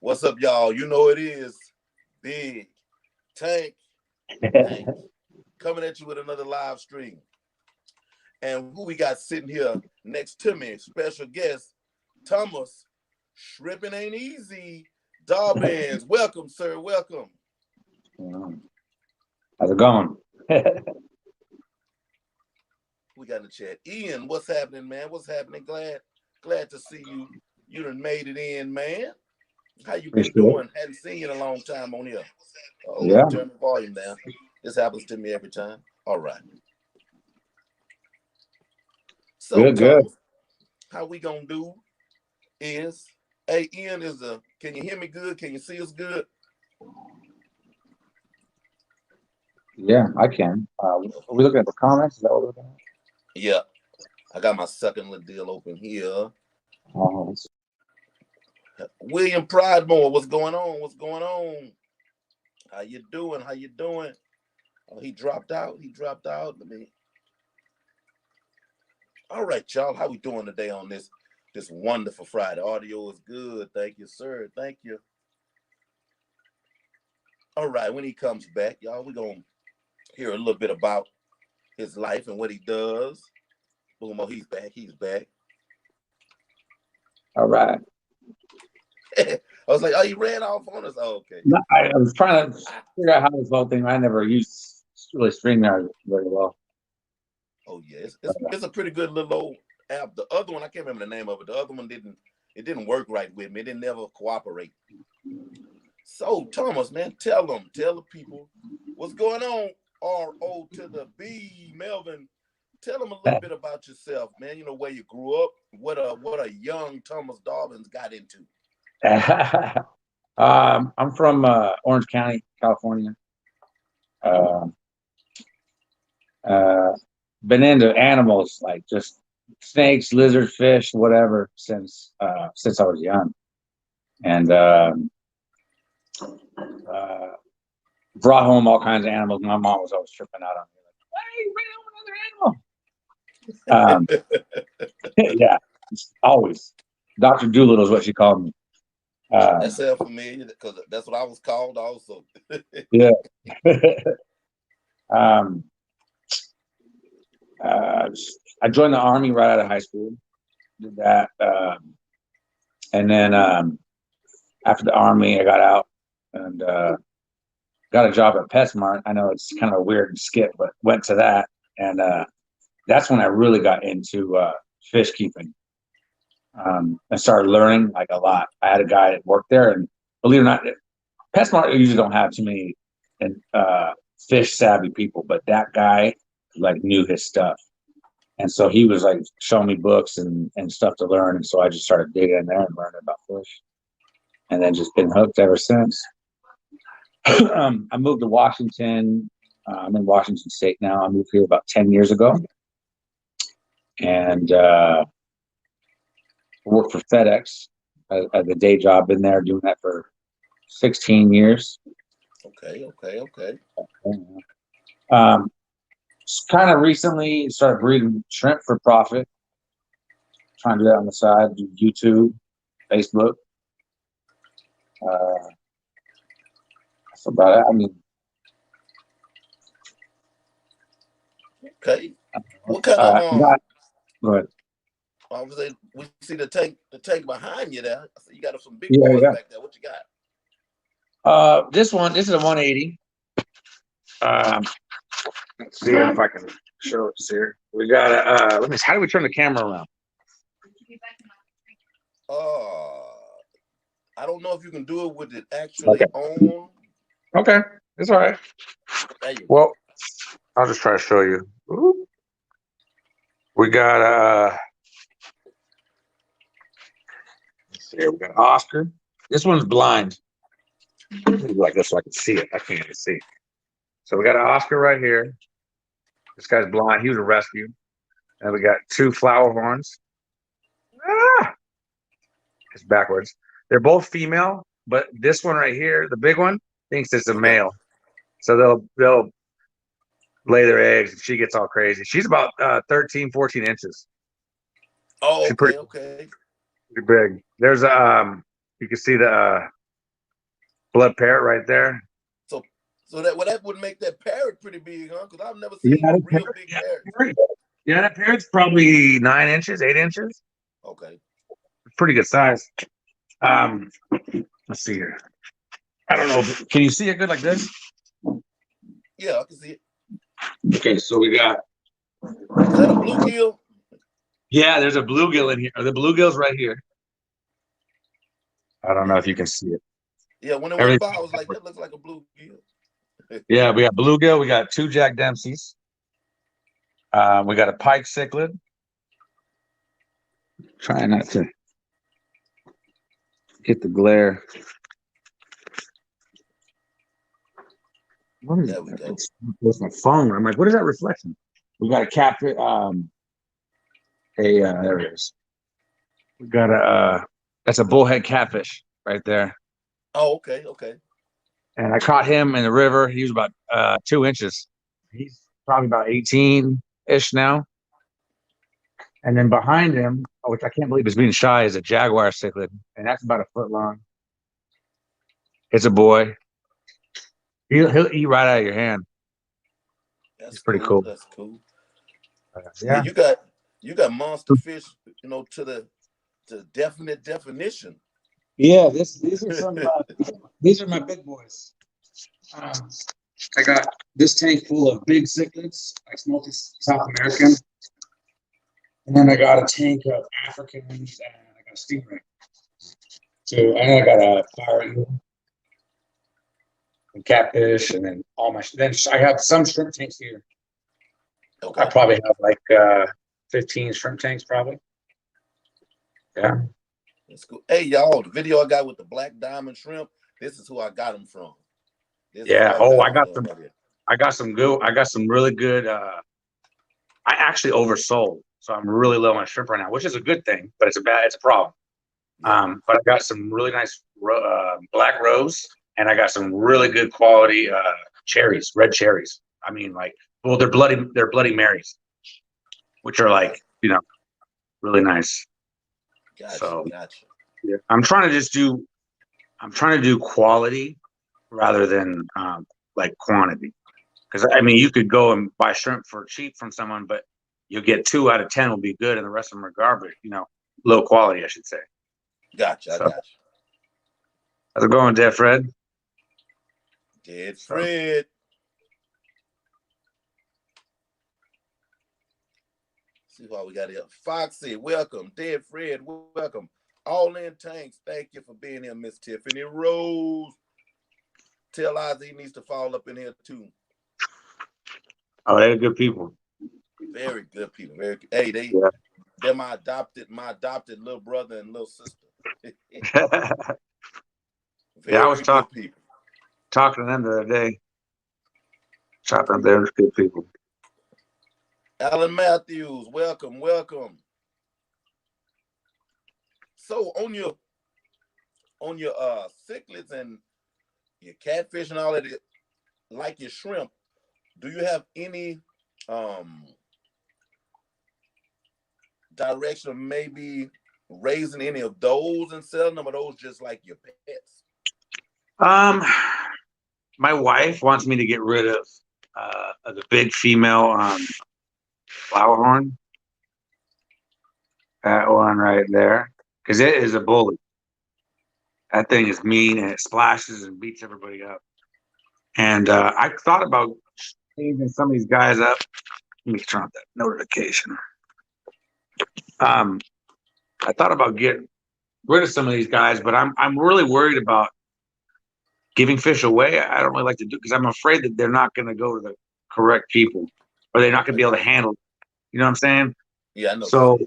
What's up, y'all? You know it is Big Tank Tank coming at you with another live stream. And who we got sitting here next to me? Special guest Thomas Shrimping Ain't Easy Dobbins. Welcome, sir. Welcome. How's it going? We got in the chat. Ian, what's happening, man? What's happening? Glad to see you. You done made it in, man. How you been doing? Hadn't seen you in a long time on here. Oh, Yeah. turn the volume down. This happens to me every time. All right. So, Good. how we gonna do is, hey, Ian, can you hear me good? Can you see us good? Yeah, I can. Are we looking at the comments? Is that what we're looking at? Yeah. I got my second little deal open here. Oh, William Pridemore, what's going on? What's going on? How you doing? How you doing? Oh, he dropped out. Let me. All right, y'all. How we doing today on this wonderful Friday? Audio is good. Thank you, sir. Thank you. All right, when he comes back, y'all, we're gonna hear a little bit about his life and what he does. Boom, oh, he's back. all right. I was like, oh, he ran off on us. Oh, okay. No, I was trying to figure out how this whole thing. I never used really StreamYard very well. Oh yeah, it's a pretty good little old app. The other one, I can't remember the name of it. The other one didn't work right with me. It didn't never cooperate. So Thomas, man, tell the people what's going on. R-O to the B, Melvin. Tell them a little bit about yourself, man. You know where you grew up, what a young Thomas Dobbins got into. I'm from Orange County, California. Been into animals like just snakes, lizards, fish, whatever since I was young, and brought home all kinds of animals. My mom was always tripping out on me, like, "Hey, bring home another animal." Yeah, always. Dr. Doolittle is what she called me. That sounds familiar because that's what I was called also. Yeah. I joined the Army right out of high school. Did that, and then after the Army, I got out and got a job at PetSmart. I know it's kind of a weird skip, but went to that, and that's when I really got into fish keeping. I started learning like a lot. I had a guy that worked there, and believe it or not, PetSmart usually don't have too many fish savvy people, but that guy like knew his stuff. And so he was like showing me books and stuff to learn. And so I just started digging in there and learning about fish. And then just been hooked ever since. I moved to Washington. I'm in Washington State now. I moved here about 10 years ago. And worked for FedEx as a day job. Been there doing that for 16 years. Okay. Kind of recently started breeding shrimp for profit. Trying to do that on the side, do YouTube, Facebook. That's about it. I mean, okay. What kind of go ahead. Obviously, we see the tank behind you there. I see you got some big boys back there. What you got? This is a 180. Let's see if I can show it here. We got a let me see, how do we turn the camera around? I don't know if you can do it with it actually on. Okay, it's all right. Well, I'll just try to show you. Ooh. We got let's see here. We got Oscar. This one's blind. Like this so I can see it. I can't even see. So we got an Oscar right here. This guy's blind. He was a rescue. And we got two flower horns. It's backwards. They're both female, but this one right here, the big one, thinks it's a male. So they'll lay their eggs and she gets all crazy. She's about 13, 14 inches. Oh, she's okay. Pretty big. There's you can see the blood parrot right there. So that would make that parrot pretty big, huh? Because I've never Yeah, seen no that real parrot, big yeah, parrots. parrot. Yeah, that parrot's probably 9 inches, 8 inches. Okay. Pretty good size. Um, let's see here. I don't know. Can you see it good like this? Yeah, I can see it. Okay, so we got. Is that a bluegill? Yeah, there's a bluegill in here. The bluegill's right here. I don't know if you can see it. Yeah, when it went by, Everything. I was like, that looks like a bluegill. Yeah, we got bluegill. We got 2 Jack Dempseys. We got a pike cichlid. Trying not to get the glare. What is There we go. With my phone? I'm like, what is that reflection? We got a catfish. There it is. We got that's a bullhead catfish right there. Oh, okay, okay. And I caught him in the river. He was about 2 inches. He's probably about 18-ish now. And then behind him, which I can't believe is being shy, is a jaguar cichlid, and that's about a foot long. It's a boy. He'll eat right out of your hand. That's He's pretty cool. That's cool. Yeah, you got monster fish, to the definite definition. yeah. These are some. These are my big boys. I got this tank full of big cichlids, like smoky South American, and then I got a tank of Africans, and I got a stingray. So I got a fire eagle, and catfish, and then all my. Then I have some shrimp tanks here. Okay. I probably have like 15 shrimp tanks, probably. Yeah. That's cool. Hey, y'all, the video I got with the black diamond shrimp, this is who I got them from. Yeah. Oh, I got some. I got some good. I got some really good. I actually oversold, so I'm really low on shrimp right now, which is a good thing, but it's a problem. Yeah. But I got some really nice black rose, and I got some really good quality cherries, red cherries. I mean, like, well, they're Bloody Marys, which are like, really nice. Gotcha. So, Gotcha. yeah, I'm trying to do quality rather than like quantity. Because I mean, you could go and buy shrimp for cheap from someone, but you'll get 2 out of 10 will be good, and the rest of them are garbage. Low quality, I should say. Gotcha. So, I gotcha. how's it going, Dead Fred? Dead Fred. See what we got here. Foxy, welcome. Dead Fred, welcome. All in tanks. Thank you for being here, Miss Tiffany Rose. Tell Ozzy he needs to fall up in here too. Oh, they're good people. Very good people. Very good. Hey, they're my adopted little brother and little sister. Yeah, I was talking to them the other day. Chopping up there, good people. Alan Matthews, welcome. So on your cichlids and your catfish and all that, like your shrimp, do you have any direction of maybe raising any of those and selling them, or those just like your pets? My wife wants me to get rid of the big female flower horn. That one right there, because it is a bully. That thing is mean, and it splashes and beats everybody up. And I thought about changing some of these guys up. Let me turn off that notification. I thought about getting rid of some of these guys, but I'm really worried about giving fish away. I don't really like to do, because I'm afraid that they're not going to go to the correct people, or they're not going to be able to handle it. You know what I'm saying? Yeah, I know. So,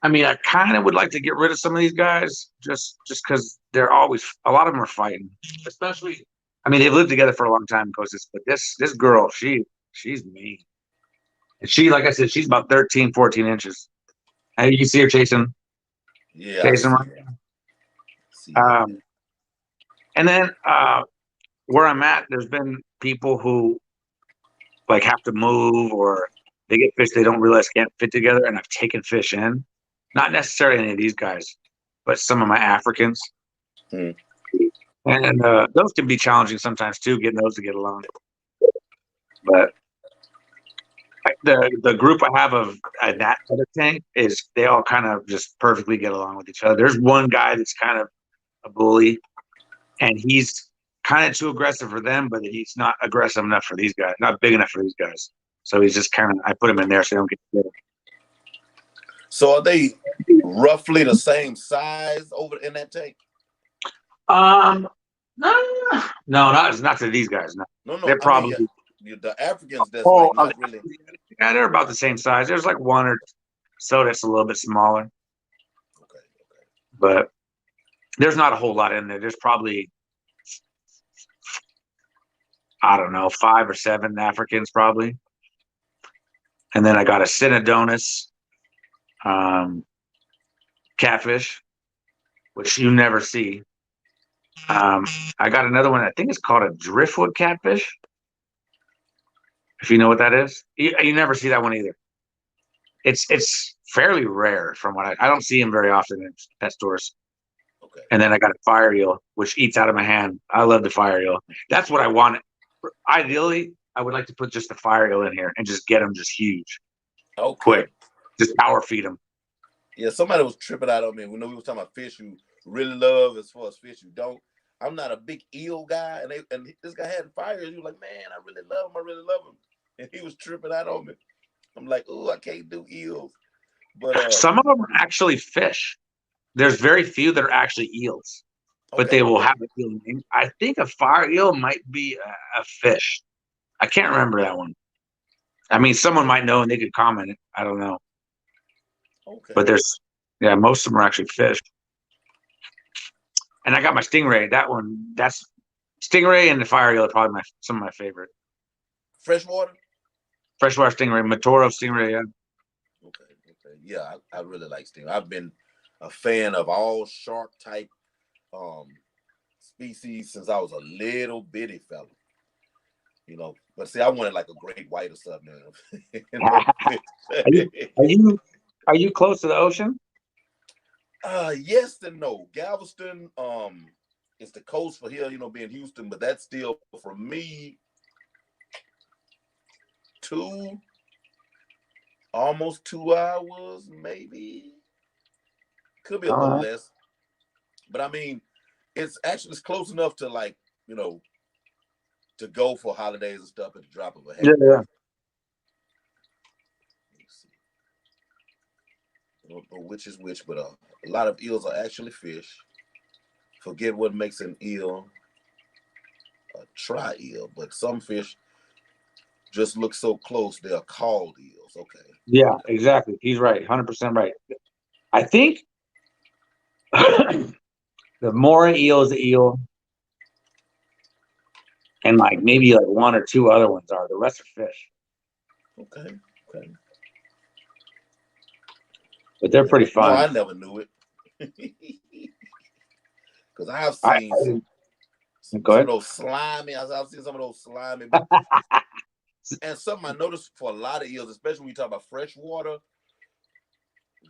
I mean, I kind of would like to get rid of some of these guys just because they're always, a lot of them are fighting. Especially, I mean, they've lived together for a long time, but this girl, she's mean. And she, like I said, she's about 13, 14 inches. And you see her chasing. Yeah. Chasing her. And then where I'm at, there's been people who like have to move, or they get fish they don't realize can't fit together, and I've taken fish in. Not necessarily any of these guys, but some of my Africans. And those can be challenging sometimes too, getting those to get along. But the group I have of that other tank is they all kind of just perfectly get along with each other. There's one guy that's kind of a bully, and he's kind of too aggressive for them, but he's not aggressive enough for these guys, not big enough for these guys. So he's just kind of, I put him in there so they don't get killed. So are they roughly the same size over in that tank? No, not to these guys. No, No. they're probably The Africans. That's like not really. Yeah, they're about the same size. There's like one or so that's a little bit smaller. Okay. But there's not a whole lot in there. There's probably, I don't know, 5 or 7 Africans probably. And then I got a Synodonus catfish, which you never see. I got another one. I think it's called a driftwood catfish. If you know what that is, you never see that one either. It's fairly rare from what I don't see them very often in pet stores. Okay. And then I got a fire eel, which eats out of my hand. I love the fire eel. That's what I want. Ideally, I would like to put just the fire eel in here and just get them just huge, quick, just power feed them. Yeah, somebody was tripping out on me. We know we was talking about fish you really love as far as fish you don't. I'm not a big eel guy, and this guy had fire. He was like, "Man, I really love him. And he was tripping out on me. I'm like, "Oh, I can't do eels." But some of them are actually fish. There's very few that are actually eels, but they will have an eel name. I think a fire eel might be a fish. I can't remember that one. I mean, someone might know and they could comment it. I don't know. Okay. But most of them are actually fish. And I got my stingray. That's stingray and the fire eel are probably some of my favorite. Freshwater stingray, Matoro stingray. Yeah. Okay. Yeah, I really like stingray. I've been a fan of all shark type species since I was a little bitty fella. But see, I wanted like a great white or something. Are you close to the ocean? Yes and no. Galveston, it's the coast for here, being Houston, but that's still for me almost 2 hours, maybe. Could be a little less. But I mean, it's close enough to like, to go for holidays and stuff at the drop of a hat. Yeah. Which is which, but a lot of eels are actually fish. Forget what makes an eel a tri-eel, but some fish just look so close, they are called eels. Okay. Yeah, exactly. He's right. 100% right. I think the moray eel is the eel, and like maybe like 1 or 2 other ones are. The rest are fish. Okay. But they're pretty fun. No, I never knew it. Because I have seen some of those slimy. I've seen some of those slimy. And something I noticed for a lot of eels, especially when you talk about freshwater,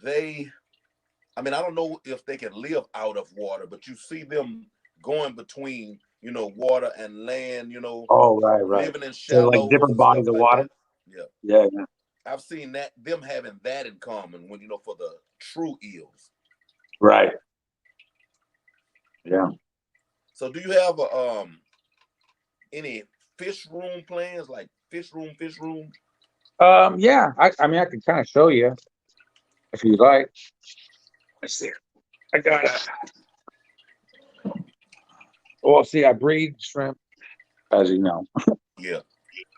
I don't know if they can live out of water, but you see them going between, water and land, Oh, right. living in shallows, so like different bodies of water. Yeah. I've seen them having that in common when, for the true eels. Right. Yeah. So do you have any fish room plans, like fish room? Yeah. I mean, I can kind of show you if you'd like. Let's see. I got I breed shrimp, as you know. Yeah.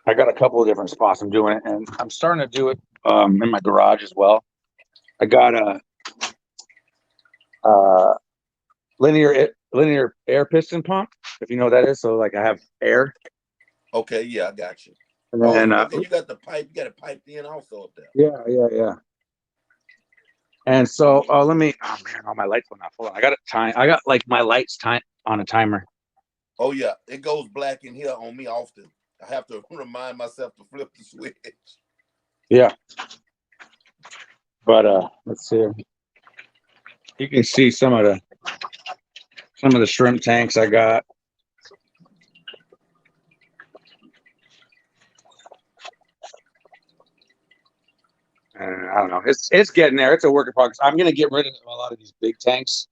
I got a couple of different spots I'm doing it, and I'm starting to do it in my garage as well. I got a linear air piston pump, if you know what that is. So like I have air. Okay, yeah, I got you. And then you got the pipe. You got it piped in also up there. Yeah. And so let me. Oh man, all my lights went off. Hold on, I got it time. I got like my lights on a timer. Oh yeah, it goes black in here on me often. I have to remind myself to flip the switch. Yeah. But let's see. You can see some of the some of the shrimp tanks I got. And I don't know. It's getting there. It's a work in progress. I'm gonna get rid of a lot of these big tanks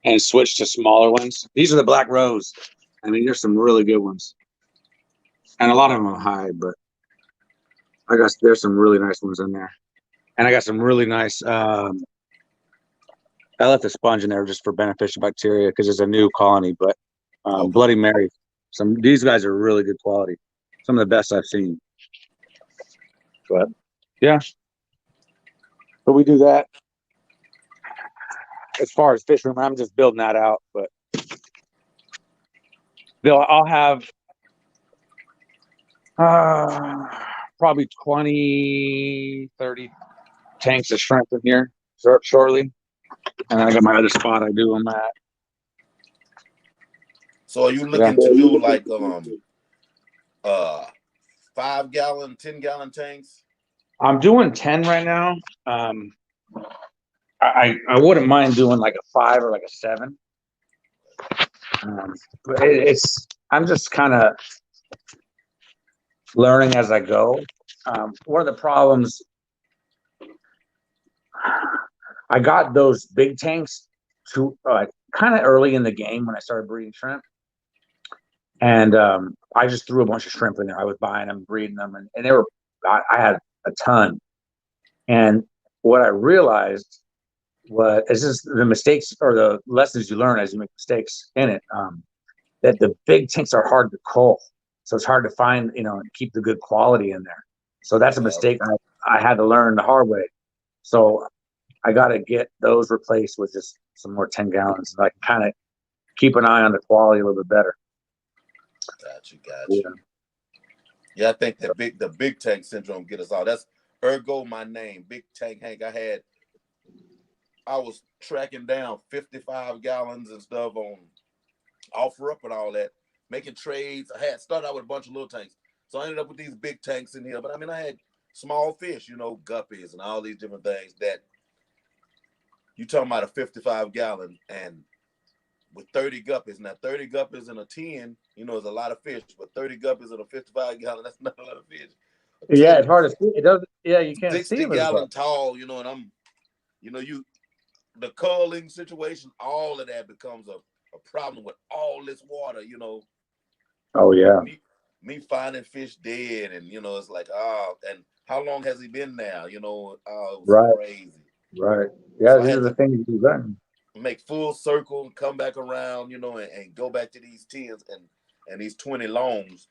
and switch to smaller ones. These are the Black Rose. I mean, there's some really good ones, and a lot of them are high, but there's some really nice ones in there, and I got some really nice. I left a sponge in there just for beneficial bacteria because it's a new colony. But Okay. Bloody Mary, these guys are really good quality. Some of the best I've seen. But yeah, but we do that. As far as fish room, I'm just building that out. But I'll have probably 20, 30 tanks of shrimp in here shortly. And then I got my other spot I do them at. So are you looking to do like 5-gallon, 10-gallon tanks? I'm doing 10 right now. I wouldn't mind doing like a 5 or like a 7. But I'm just kind of learning as I go. One of the problems, I got those big tanks to kind of early in the game when I started breeding shrimp. And I just threw a bunch of shrimp in there. I was buying them, breeding them, and they were, I had a ton. And what I realized is just the mistakes or the lessons you learn as you make mistakes in it, that the big tanks are hard to cull. So it's hard to find, and keep the good quality in there. So that's a mistake I had to learn the hard way. So I got to get those replaced with just some more 10 gallons. So I can kind of keep an eye on the quality a little bit better. Gotcha. Yeah, I think the big tank syndrome get us all. That's ergo my name, Big Tank Hank. I was tracking down 55 gallons and stuff on OfferUp and all that, making trades. I had started out with a bunch of little tanks, so I ended up with these big tanks in here. But I mean, I had small fish, guppies and all these different things that you talking about a 55 gallon and with 30 guppies. Now 30 guppies in a 10, is a lot of fish, but 30 guppies in a 55 gallon, that's not a lot of fish. Yeah, it's hard to see. It doesn't. Yeah, you can't see 60 gallon tall, and I'm, the culling situation, all of that becomes a problem with all this water, Oh yeah. Me finding fish dead, and it's like, and how long has he been there? It was crazy. Right. Yeah, So these are the things you learn. Make full circle and come back around, and go back to these 10s and these 20 longs,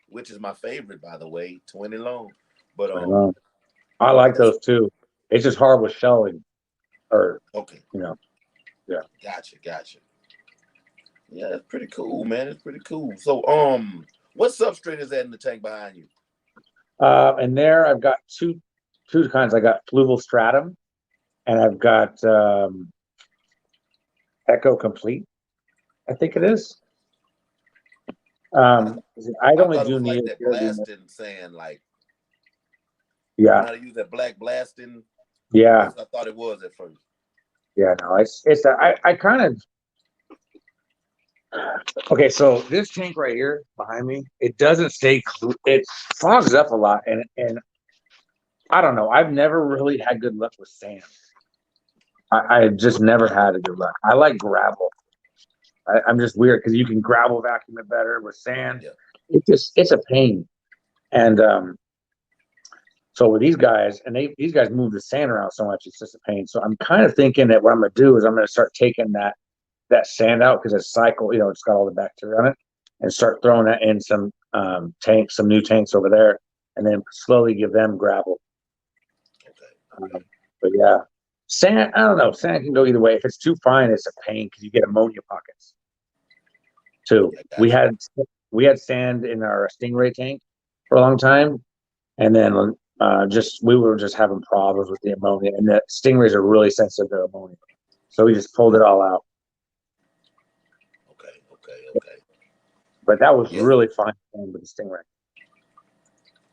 which is my favorite, by the way, 20 long. But I like those too. It's just hard with shelling. Okay. Yeah. Gotcha. Yeah, it's pretty cool, man. It's pretty cool. So, what substrate is that in the tank behind you? And there I've got two kinds. I got fluval stratum, and I've got Echo Complete. I think it is. I'd only do like that blasting sand, like yeah. How to use that black blasting? Yeah, I thought it was at first. Yeah, no, I kind of. Okay, so this tank right here behind me, it doesn't stay. It fogs up a lot, and I don't know. I've never really had good luck with sand. I just never had a good luck. I like gravel. I'm just weird because you can gravel vacuum it better with sand. Yeah. It's a pain, and so with these guys, and these guys move the sand around so much, it's just a pain. So I'm kind of thinking that what I'm gonna do is I'm gonna start taking that sand out because it's cycle, it's got all the bacteria on it, and start throwing that in some tanks, some new tanks over there, and then slowly give them gravel. Okay. But yeah, sand, I don't know. Sand can go either way. If it's too fine, it's a pain because you get ammonia pockets. Too. We had sand in our stingray tank for a long time, and then we were just having problems with the ammonia, and the stingrays are really sensitive to ammonia, so we just pulled it all out. Okay. But that was really fun with the stingray.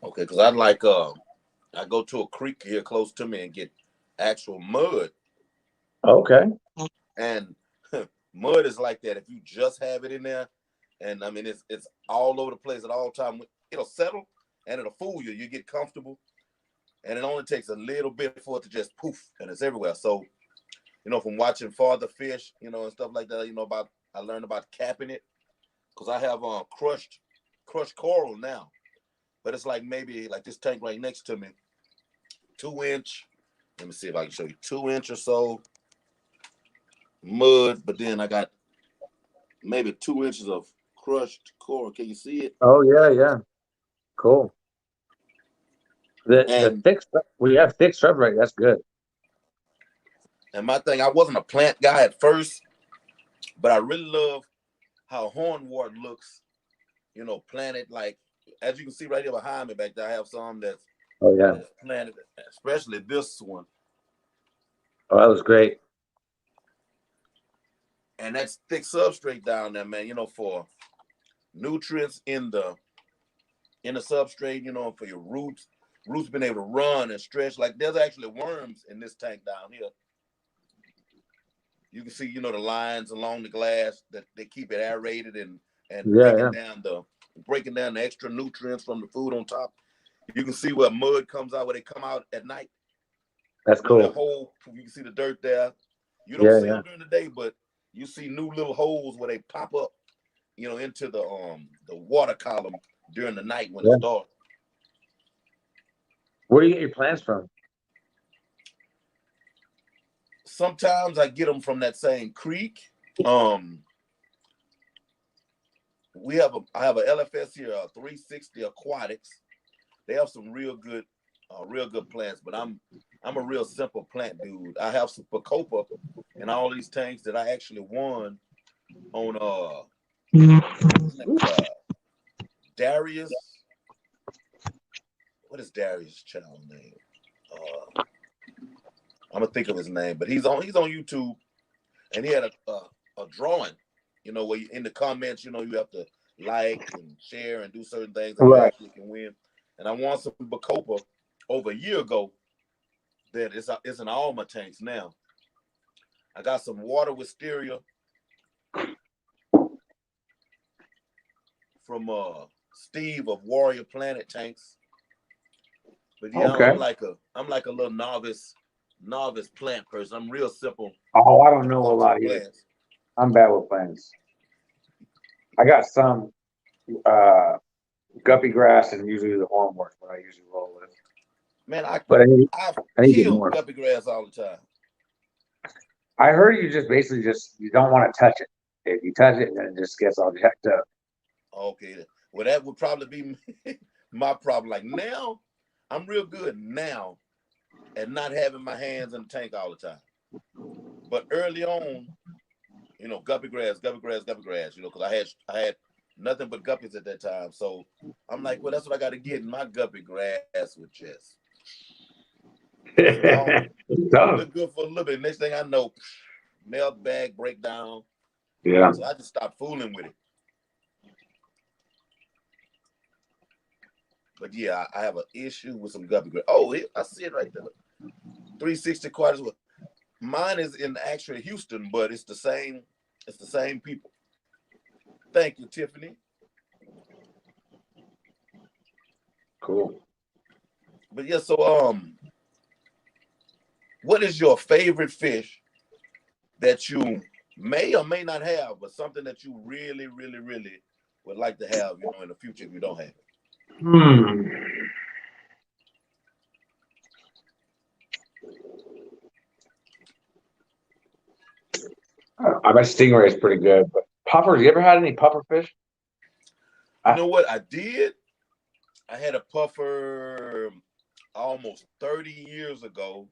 Okay, because I'd like I go to a creek here close to me and get actual mud. Okay. And Mud is like that. If you just have it in there, and I mean it's all over the place at all time, it'll settle and it'll fool you. You get comfortable, and it only takes a little bit for it to just poof, and it's everywhere. So, from watching Father Fish, and stuff like that, about I learned about capping it because I have crushed coral now, but it's like maybe like this tank right next to me, 2 inch. Let me see if I can show you 2 inch or so mud, but then I got maybe 2 inches of crushed coral. Can you see it? Oh yeah, yeah. Cool. The And thick stuff, we have thick shrubbery. That's good. my thing, I wasn't a plant guy at first, but I really love how hornwort looks, planted like as you can see right here behind me back there. I have some that's Oh yeah. planted, especially this one. Oh, that was great. And that's thick substrate down there, man, for nutrients in the substrate, for your roots being able to run and stretch. Like there's actually worms in this tank down here. You can see, the lines along the glass that they keep it aerated and Yeah, breaking down the extra nutrients from the food on top. You can see where mud comes out, where they come out at night. that's cool. That hole, you can see the dirt there. You don't see them during the day, but you see new little holes where they pop up, into the water column during the night when it's dark. Where do you get your plants from? Sometimes I get them from that same creek. I have a LFS here, 360 Aquatics. They have some real good plants, but I'm a real simple plant dude. I have some Bacopa in all these tanks that I actually won on Darius. What is Darius' child name? I'm gonna think of his name, but he's on YouTube, and he had a drawing, where in the comments, you have to like and share and do certain things, and you actually can win. And I won some Bacopa over a year ago. That it's in all my tanks now. I got some water wisteria from Steve of Warrior Planet Tanks. But yeah, I'm like a little novice plant person. I'm real simple. Oh, I don't know a lot either. I'm bad with plants. I got some guppy grass and usually the hornwort, what I usually roll with. Man, I've killed guppy grass all the time. I heard you just basically you don't want to touch it. If you touch it, then it just gets all jacked up. Okay, well that would probably be my problem. Like now, I'm real good now at not having my hands in the tank all the time. But early on, guppy grass, because I had nothing but guppies at that time. So I'm like, well, that's what I got to get. And my guppy grass would just look good for a little bit. Next thing I know, melt bag breakdown. Yeah. So I just stopped fooling with it. But yeah, I have an issue with some guppy grass. Oh, I see it right there. 360 quarters. Mine is in actually Houston, but it's the same. It's the same people. Thank you, Tiffany. Cool. But yeah, so what is your favorite fish that you may or may not have, but something that you really, really, really would like to have, in the future if you don't have it? I bet stingray is pretty good, but puffers. You ever had any puffer fish? You know what I did? I had a puffer almost 30 years ago.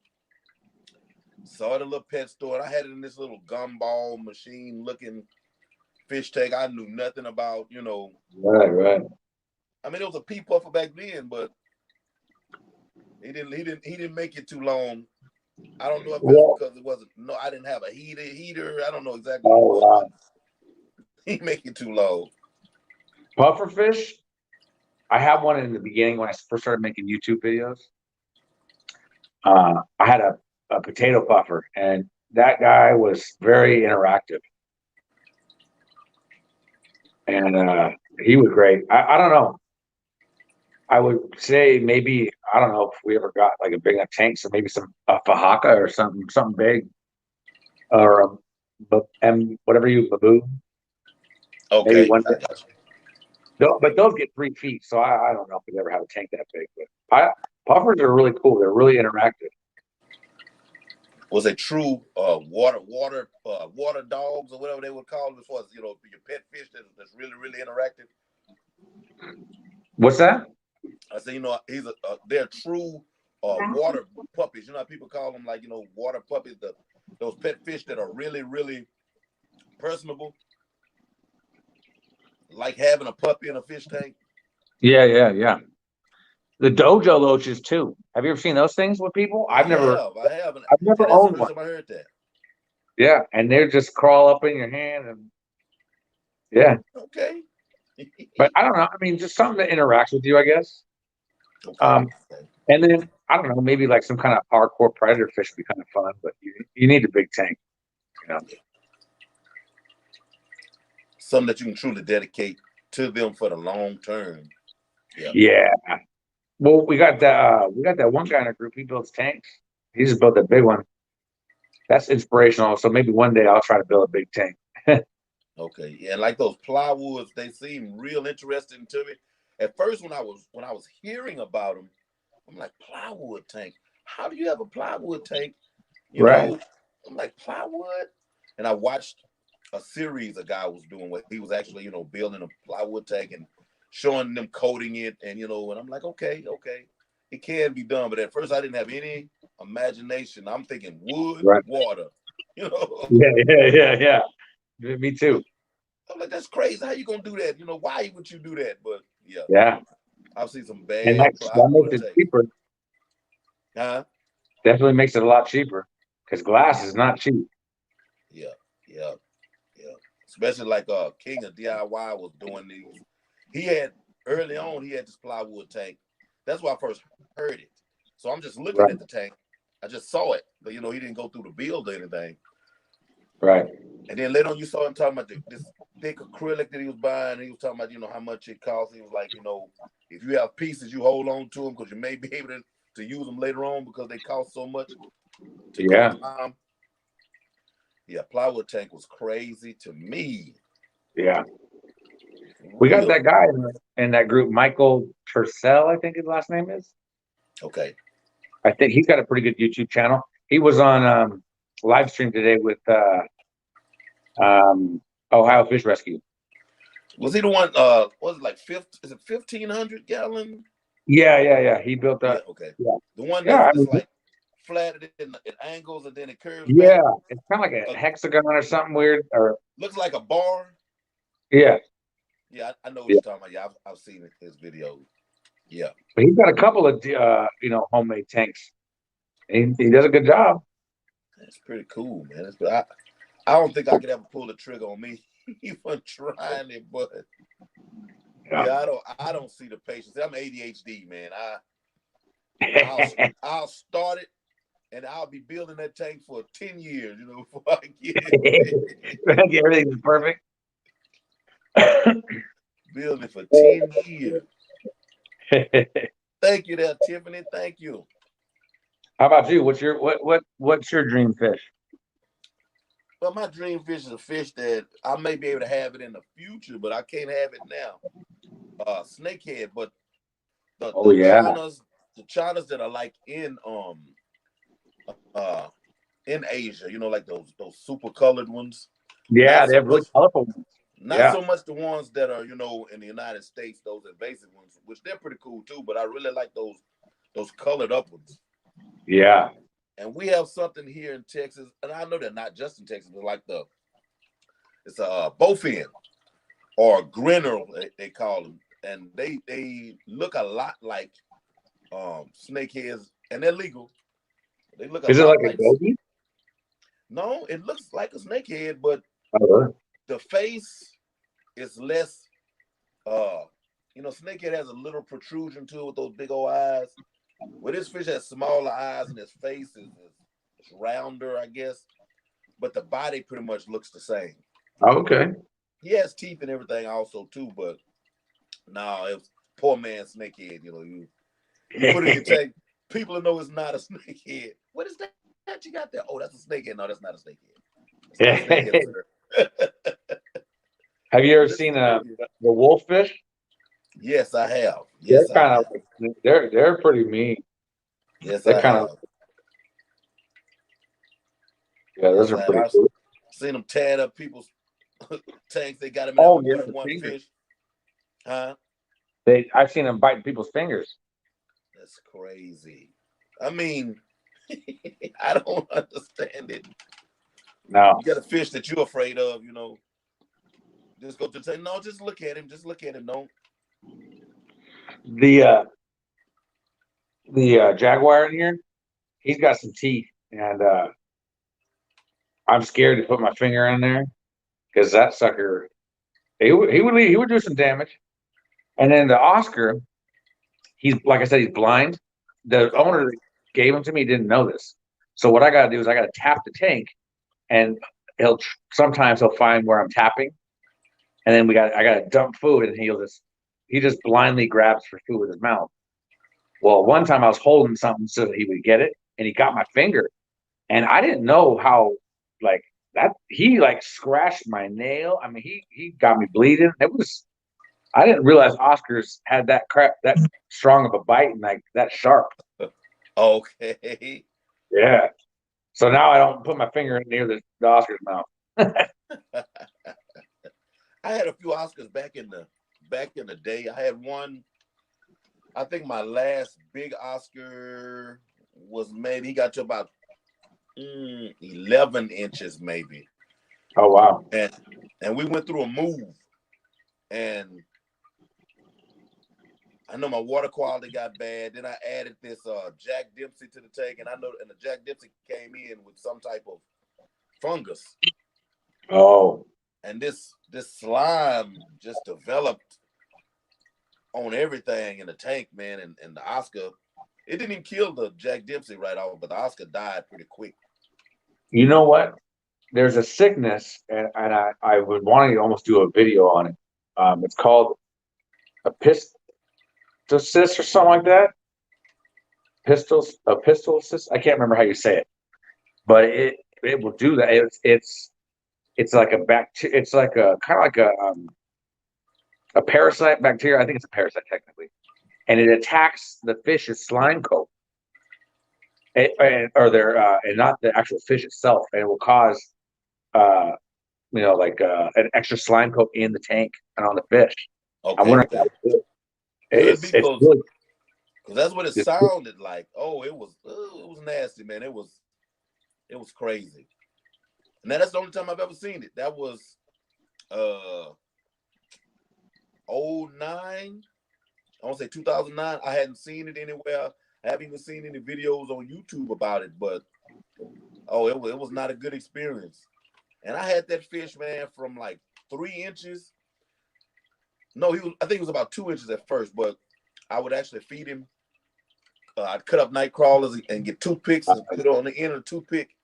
Saw it at a little pet store, and I had it in this little gumball machine-looking fish tank. I knew nothing about, Right. I mean, it was a pea puffer back then, but he didn't make it too long. I don't know if that's because it wasn't. No, I didn't have a heater. I don't know exactly what it was. Wow. He make it too low. Puffer fish. I had one in the beginning when I first started making YouTube videos. I had a potato puffer, and that guy was very interactive. and he was great. I don't know. I would say maybe I don't know if we ever got like a big enough tank, so maybe some a Fahaka or something big, or and whatever you baboon. Maybe Okay, one I day. got you. But those get 3 feet, so I don't know if we ever have a tank that big. But puffers are really cool. They're really interactive. Was a true water dogs or whatever they would call them, as far as your pet fish that's really interactive. What's that? I say they're true water puppies. You know how people call them, like water puppies. Those pet fish that are really personable, like having a puppy in a fish tank. Yeah. The dojo loaches too. Have you ever seen those things with people? I have, I've never and that's the owned first one. time I heard that. Yeah, and they just crawl up in your hand and yeah. Okay. But I don't know. I mean, just something that interacts with you, I guess. Okay. Um, and then I don't know, maybe like some kind of hardcore predator fish would be kind of fun, but you need a big tank, you know. Something that you can truly dedicate to them for the long term. Yeah. Yeah. Well, we got that one guy in our group. He builds tanks. He just built a big one. That's inspirational. So maybe one day I'll try to build a big tank. Okay. Yeah, like those plywoods, they seem real interesting to me. At first, when I was hearing about them, I'm like, plywood tank. How do you have a plywood tank? You Right. know, I'm like, plywood. And I watched a series a guy was doing where he was actually, building a plywood tank and showing them coating it, and I'm like, okay, it can be done. But at first, I didn't have any imagination. I'm thinking wood, Right. water. You know, Yeah. Me too. I'm like, that's crazy. How you gonna do that? Why would you do that? But yeah, Yeah. I've seen some And bad that makes plywood it tanks. cheaper. Huh? Definitely makes it a lot cheaper because glass is not cheap. Yeah, yeah, yeah. Especially like King of DIY was doing these. He had early on. He had this plywood tank. That's why I first heard it. So I'm just looking Right. at the tank. I just saw it, but he didn't go through the build or anything. Right. And then later on, you saw him talking about this thick acrylic that he was buying. He was talking about how much it costs. He was like, if you have pieces, you hold on to them because you may be able to use them later on because they cost so much to go Yeah. and buy them. Yeah, plywood tank was crazy to me. Yeah. We got Real. that guy in that group, Michael Tercel, I think his last name is. Okay. I think he's got a pretty good YouTube channel. He was on live stream today with Ohio Fish Rescue. Was he the one? Was it like is it 1,500 gallon? Yeah. He built Yeah. that. Okay. Yeah. The one Yeah. I that's mean, like flattened in angles and then it curves back. yeah. It's kind of like a hexagon or something weird. Or Looks like a bar. yeah. Yeah, I know what Yeah. you're talking about. Yeah, I've seen his videos. Yeah. But he's got a couple of homemade tanks. He does a good job. That's pretty cool, man. I don't think I could ever pull the trigger on me even trying it, but Yeah. yeah, I don't see the patience. I'm ADHD, man. I'll start it and I'll be building that tank for 10 years, before I get it. Everything's perfect. Building for 10 years. Thank you there, Tiffany. Thank you. How about you? What's your dream fish? Well, my dream fish is a fish that I may be able to have it in the future, but I can't have it now. Snakehead, but Oh the yeah. Chinas that are like uh in Asia, like those super colored ones. Yeah, Not they so have really much colorful ones. not Yeah. so much the ones that are, in the United States, those invasive ones, which they're pretty cool too, but I really like those colored up ones. Yeah. And we have something here in Texas, and I know they're not just in Texas, but like it's a bowfin or grinner, they call them, and they look a lot like snakeheads, and they're legal. They look a Is it lot like a like. goby? No, it looks like a snakehead, but Oh, the face is less. Snakehead has a little protrusion to it with those big old eyes. Well, this fish has smaller eyes, and his face is rounder, I guess. But the body pretty much looks the same. okay. he has teeth and everything also too, but no, it was poor man snakehead. You know, you put it in your tank, people know it's not a snakehead. What is that you got there? Oh, that's a snakehead. No, that's not a snakehead. It's not a snakehead, sir. Have you ever Just seen snakehead. the wolffish? Yes, I have. They're Yes, I kind of have. they're pretty mean. Yes, They're I kind of have. yeah, those Yes, are I have. pretty I've cool. seen them tear up people's tanks. They got them in there Oh with yeah, just the one fingers. fish. Huh? I've seen them biting people's fingers. That's crazy. I mean, I don't understand it. No, You got a fish that you're afraid of, you know. Just go to the tank. No, just look at him. Just look at him. Don't. the jaguar in here, he's got some teeth, and I'm scared to put my finger in there because that sucker he would do some damage. And then the Oscar, he's like I said, he's blind. The Okay. owner that gave him to me didn't know this. So what I got to do is I got to tap the tank, and sometimes he'll find where I'm tapping, and then I got to dump food, and he just blindly grabs for food with his mouth. Well, one time I was holding something so that he would get it, and he got my finger, and I didn't know how like that. He like scratched my nail. I mean, he got me bleeding. I didn't realize Oscars had that strong of a bite and like that sharp. Okay. Yeah. So now I don't put my finger near the Oscar's mouth. I had a few Oscars back in the day. I had one. I think my last big Oscar was maybe he got to about 11 inches maybe, Oh wow. and we went through a move, and I know my water quality got bad. Then I added this Jack Dempsey to the tank, and the Jack Dempsey came in with some type of fungus, Oh. and this slime just developed on everything in the tank, man. And the Oscar, it didn't even kill the Jack Dempsey right off, but the Oscar died pretty quick. You know what? There's a sickness, and I would want to almost do a video on it. It's called a pistosis or something like that. A pistosis. I can't remember how you say it, but it will do that. It's like a bacteria. It's like a kind of like a parasite bacteria. I think it's a parasite technically, and it attacks the fish's slime coat, and not the actual fish itself, and it will cause uh, like an extra slime coat in the tank and on the fish. I Okay, wonder if okay. that was it. Could be It's because really that's what it it's, sounded like. Oh, it was nasty, man. It was crazy. And that's the only time I've ever seen it. That was uh '09. I want to say 2009. I hadn't seen it anywhere. I haven't even seen any videos on YouTube about it, but it was not a good experience. And I had that fish, man, from like 3 inches. No, I think it was about 2 inches at first, but I would actually feed him. I'd cut up night crawlers and get toothpicks and put it on the end of the toothpick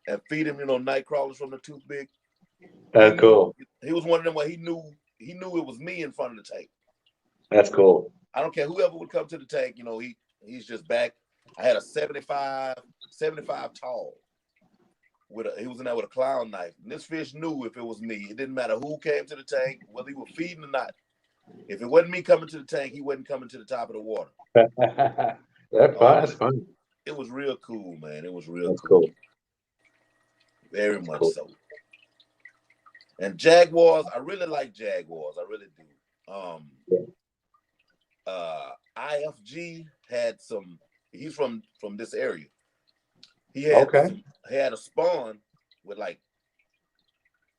and feed him, night crawlers from the toothpick. He that's knew cool. he was one of them where he knew it was me in front of the tank. That's cool. I don't care whoever would come to the tank, he's just back. I had a 75 tall he was in there with a clown knife. And this fish knew if it was me. It didn't matter who came to the tank, whether he was feeding or not. If it wasn't me coming to the tank, he wasn't coming to the top of the water. That's Oh, fun. it That's was fun. it was real cool, man. It was real That's cool. cool. Very That's much cool. so. And Jaguars, I really like Jaguars. I really do. IFG had some. He's from this area. He Okay. had a spawn with like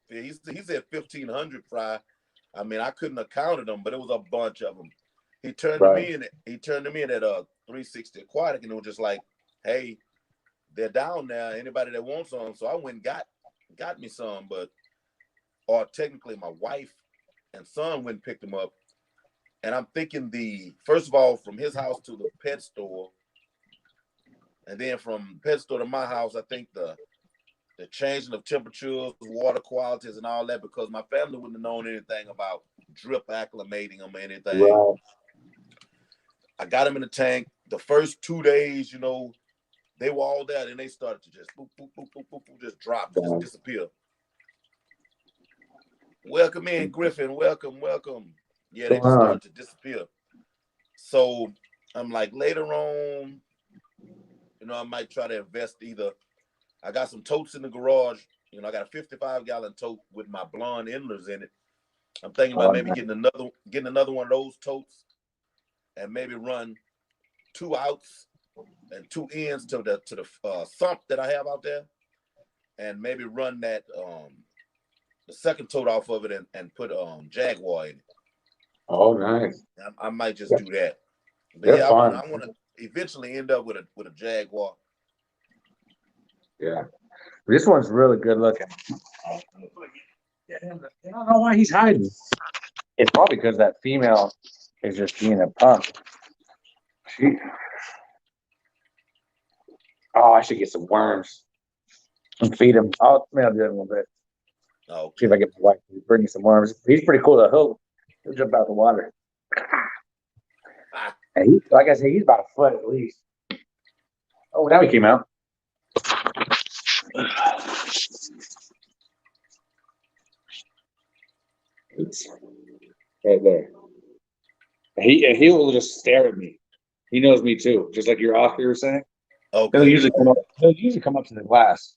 he said 1,500 fry. I mean, I couldn't have counted them, but it was a bunch of them. He turned to Right. me and he turned to me at 360 Aquatic, and it was just like, "Hey, they're down there. Anybody that wants some?" So I went and got me some, or technically my wife and son went and picked them up. And I'm thinking first of all, from his house to the pet store, and then from pet store to my house, I think the the changing of temperatures, water qualities, and all that, because my family wouldn't have known anything about drip acclimating them or anything. Right. I got them in the tank. The first 2 days, they were all there, and they started to just boop, boop, boop, boop, boop, boop, just drop, just disappear. Welcome in, Griffin. Welcome, welcome. Yeah, they just started to disappear. So I'm like, later on, I might try to invest either. I got some totes in the garage. I got a 55-gallon tote with my blonde endlers in it. I'm thinking about maybe getting another one of those totes, and maybe run 2 outs and 2 ends to the sump that I have out there, and maybe run that the second tote off of it and put Jaguar in it. Oh, nice. I might just do that. But I want to eventually end up with a Jaguar. Yeah, this one's really good looking. I don't know why he's hiding. It's probably because that female is just being a punk. I should get some worms and feed him. I'll do that in a little bit. Okay. See if I get my wife to bring me some worms. He's pretty cool though. He'll jump out the water. And like I said, he's about a foot at least. Oh, now he came out. Right there. He will just stare at me. He knows me too, just like your Oscar was saying. Okay. He'll usually come up to the glass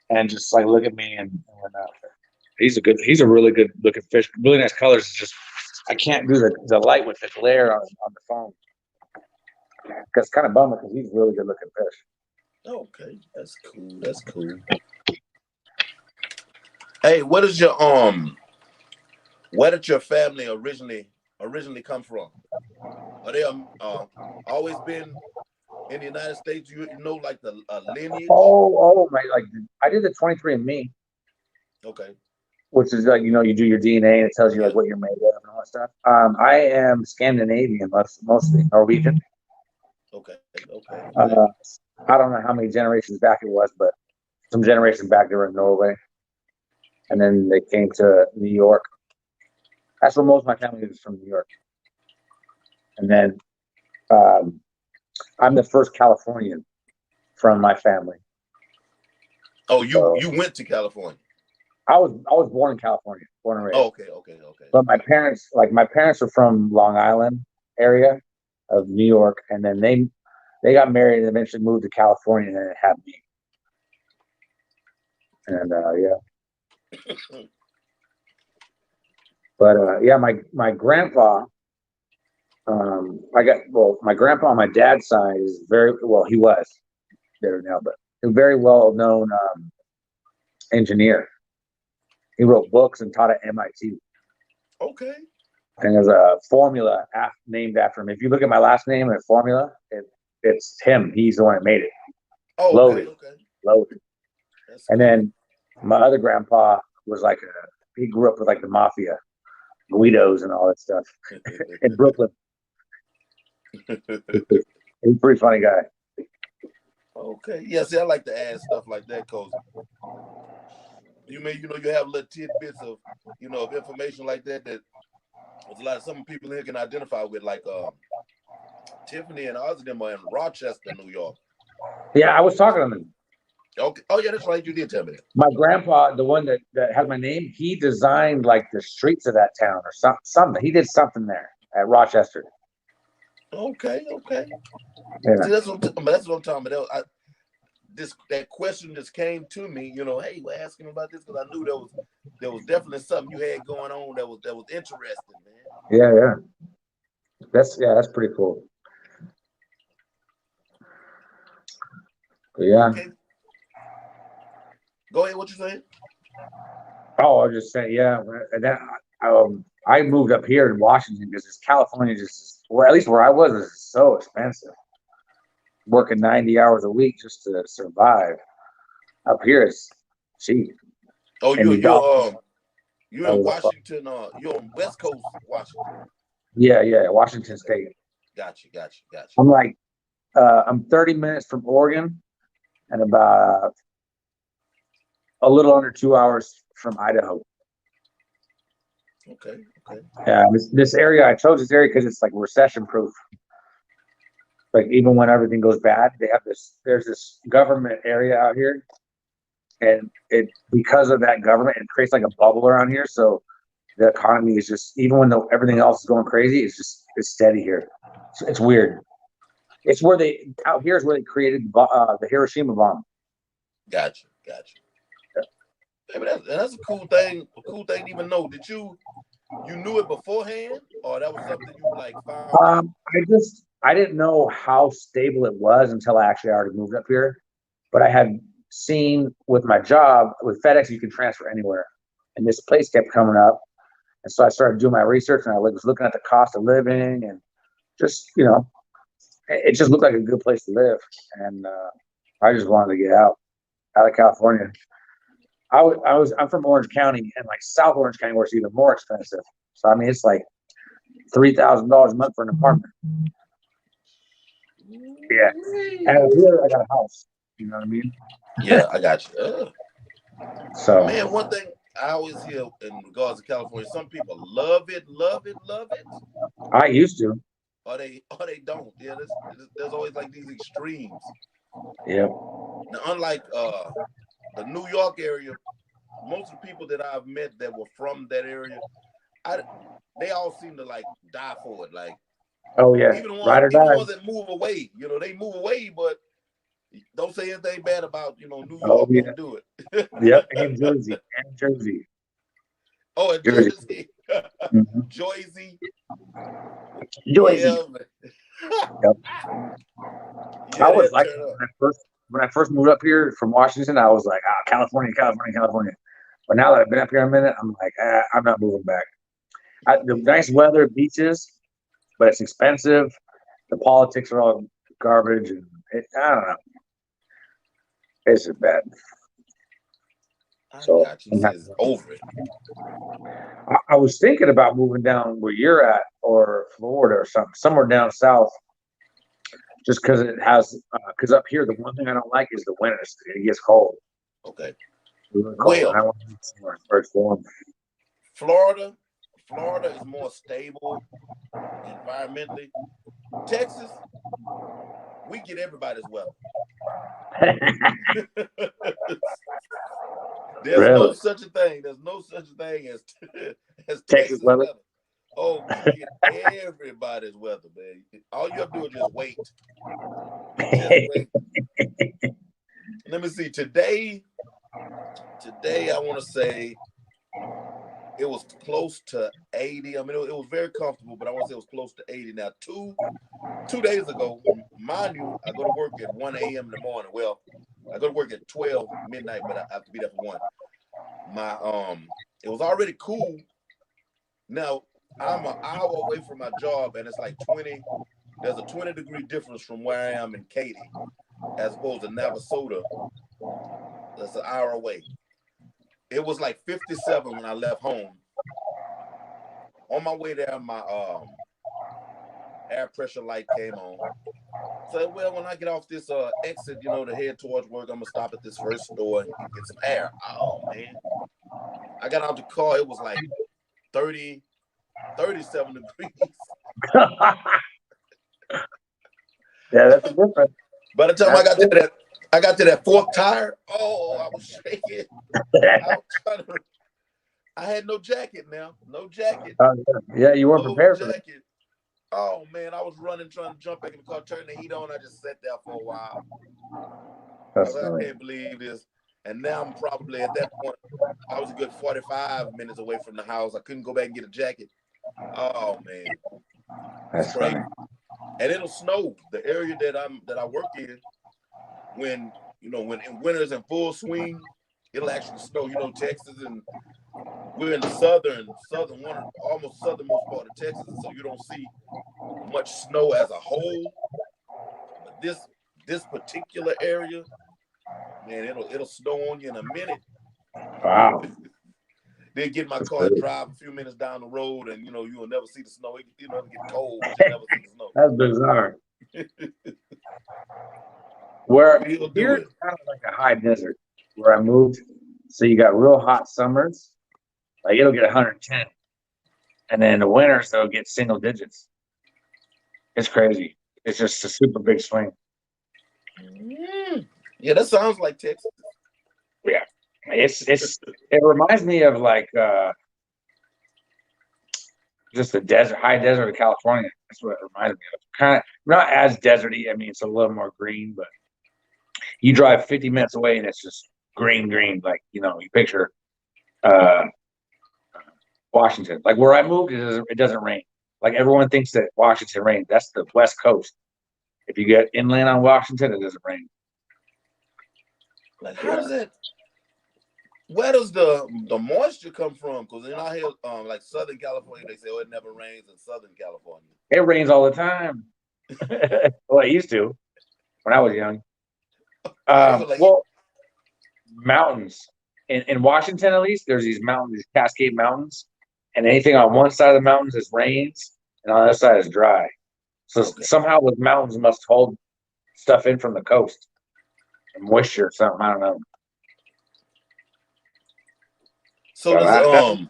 and just like look at me and whatnot. He's a really good looking fish. Really nice colors. It's just I can't do the light with the glare on the phone. It's kind of bummer because he's a really good looking fish. Okay, that's cool. That's cool. Hey, where did your family originally come from? Are they always been in the United States? You know, like the lineage? Oh my! Like I did the 23andMe. Okay. Which is like you do your DNA and it tells you like what you're made of and all that stuff. I am Scandinavian, mostly Norwegian. Okay. I don't know how many generations back it was, but some generations back they were in Norway, and then they came to New York. That's where most of my family is from, New York. And then I'm the first Californian from my family. Oh, you went to California? I was born in California, born and raised. Oh, okay. But my parents are from Long Island area of New York, and then they got married and eventually moved to California and then had me. And But my grandpa, my grandpa on my dad's side is he was there now, but a very well known engineer. He wrote books and taught at MIT. Okay. And there's a formula named after him. If you look at my last name and formula, it's him. He's the one that made it. Oh, Loaded. Okay. Loaded. And then my other grandpa was he grew up with like the mafia, Guidos and all that stuff in Brooklyn. He's a pretty funny guy. Okay. Yeah, see, I like to add stuff like that because you have little tidbits of of information like that there's a lot of some people here can identify with, like Tiffany and others of them are in Rochester, New York. Yeah, I was talking to them. Okay. Oh yeah, that's right. You did tell me that. My grandpa, the one that had my name, he designed like the streets of that town or something. He did something there at Rochester. Okay. Yeah. See, that's what I'm talking about. That question just came to me. Hey, we're asking about this because I knew there was definitely something you had going on that was interesting, man. Yeah. That's pretty cool. But yeah. Okay. Go ahead. What you saying? Oh, I was just saying, yeah. And then I moved up here in Washington because California at least where I was, is so expensive. Working 90 hours a week just to survive. Up here is cheap. Oh, you're in Washington. You're on West Coast, Washington. Yeah, Washington State. Gotcha. I'm 30 minutes from Oregon and about a little under 2 hours from Idaho. Okay. Okay. Yeah, this area, I chose this area because it's like recession proof. Like even when everything goes bad, they have there's this government area out here, and it because of that government, it creates like a bubble around here. So the economy is just even when everything else is going crazy, it's steady here. It's weird. It's where they out here is where they created the Hiroshima bomb. Gotcha. Gotcha. Hey, but that's a cool thing. A cool thing to even know. Did you knew it beforehand, or that was something you like found out? I didn't know how stable it was until I actually already moved up here. But I had seen with my job with FedEx, you can transfer anywhere, and this place kept coming up, and so I started doing my research, and I was looking at the cost of living, and just it just looked like a good place to live, and I just wanted to get out of California. I'm from Orange County, and like South Orange County, where it's even more expensive. So I mean, it's like $3,000 a month for an apartment. Yeah, and up here I got a house. You know what I mean? Yeah, I got you. So Man, one thing I always hear in regards to California, some people love it, love it, love it, I used to. or they don't. Yeah, there's always like these extremes. Yeah. Now, unlike the New York area, most of the people that I've met that were from that area, they all seem to like die for it. Like Oh yeah. Ride or even the die. ones that move away, they move away, but don't say anything bad about New Oh York. yeah. Don't do it. Yep. And Jersey. And Jersey. Oh, and Jersey. Jersey, Mm-hmm. Jersey. Jersey. Yeah, Yep. yeah, I was they'll like turn up. when I first moved up here from Washington, I was like, California, California, California. But now that I've been up here a minute, I'm like, I'm not moving back. The nice weather, beaches, but it's expensive. The politics are all garbage, and I don't know. It's just bad. I So got you. He says over it. I was thinking about moving down where you're at, or Florida, or somewhere down south, just because it has. Because up here, the one thing I don't like is the winters. It gets cold. Okay. Really cold, and Well, I want to be somewhere where it's warm. Florida is more stable environmentally. Texas, we get everybody's weather. There's no Really, such a thing. There's no such a thing as as Texas Texas weather. weather. Oh, we get everybody's weather, man. All you have to do is just wait. Just wait. Let me see. Today, I want to say it was close to 80. I mean, it was very comfortable, but I want to say it was close to 80. Now, two days ago, mind you, I go to work at 1 a.m. in the morning. Well, I go to work at 12 midnight, but I have to be there for 1. It was already cool. Now, I'm an hour away from my job, and it's like 20. There's a 20-degree difference from where I am in Katy, as opposed to Navasota. That's an hour away. It was like 57 when I left home. On my way there, my air pressure light came on. So, well, when I get off this exit, to head towards work, I'm gonna stop at this first store and get some air. Oh man. I got out the car, it was like 30, 37 degrees. Yeah, that's a difference. By the time I got to that fourth tire, oh, I was shaking. I had no jacket now. No jacket. Yeah, you weren't No prepared for jacket. Oh man, I was running, trying to jump back in the car, turn the heat on. I just sat there for a while. I can't believe this. And now I'm probably at that point, I was a good 45 minutes away from the house. I couldn't go back and get a jacket. Oh man. That's crazy. Funny. And it'll snow. The area that I work in, when winter's in full swing, it'll actually snow. Texas, and we're in the almost southernmost part of Texas, so you don't see much snow as a whole. But this particular area, man, it'll snow on you in a minute. Wow. Then get in my car and drive a few minutes down the road, and you'll never see the snow. It'll get cold, but you'll never see the snow. That's bizarre. Where he'll do here's it. kind of like a high desert where I moved. So you got real hot summers, like it'll get 110, and then the winters they'll get single digits. It's crazy. It's just a super big swing. Yeah, that sounds like Texas. Yeah, it reminds me of like just the desert, high desert of California. That's what it reminds me of. Kind of not as deserty. I mean, it's a little more green, but you drive 50 minutes away and it's just green. Like, you picture uh, Washington. Like where I moved, it doesn't rain. Like everyone thinks that Washington rains. That's the West Coast. If you get inland on Washington, it doesn't rain. Like, how does that? Where does the moisture come from? Because in our here, like Southern California, they say, oh, it never rains in Southern California. It rains all the time. Well, it used to when I was young. Well, mountains in Washington, at least, there's these mountains, these Cascade Mountains, and anything on one side of the mountains is rains, and on the other side is dry. So somehow those mountains must hold stuff in from the coast, moisture or something. I don't know. So does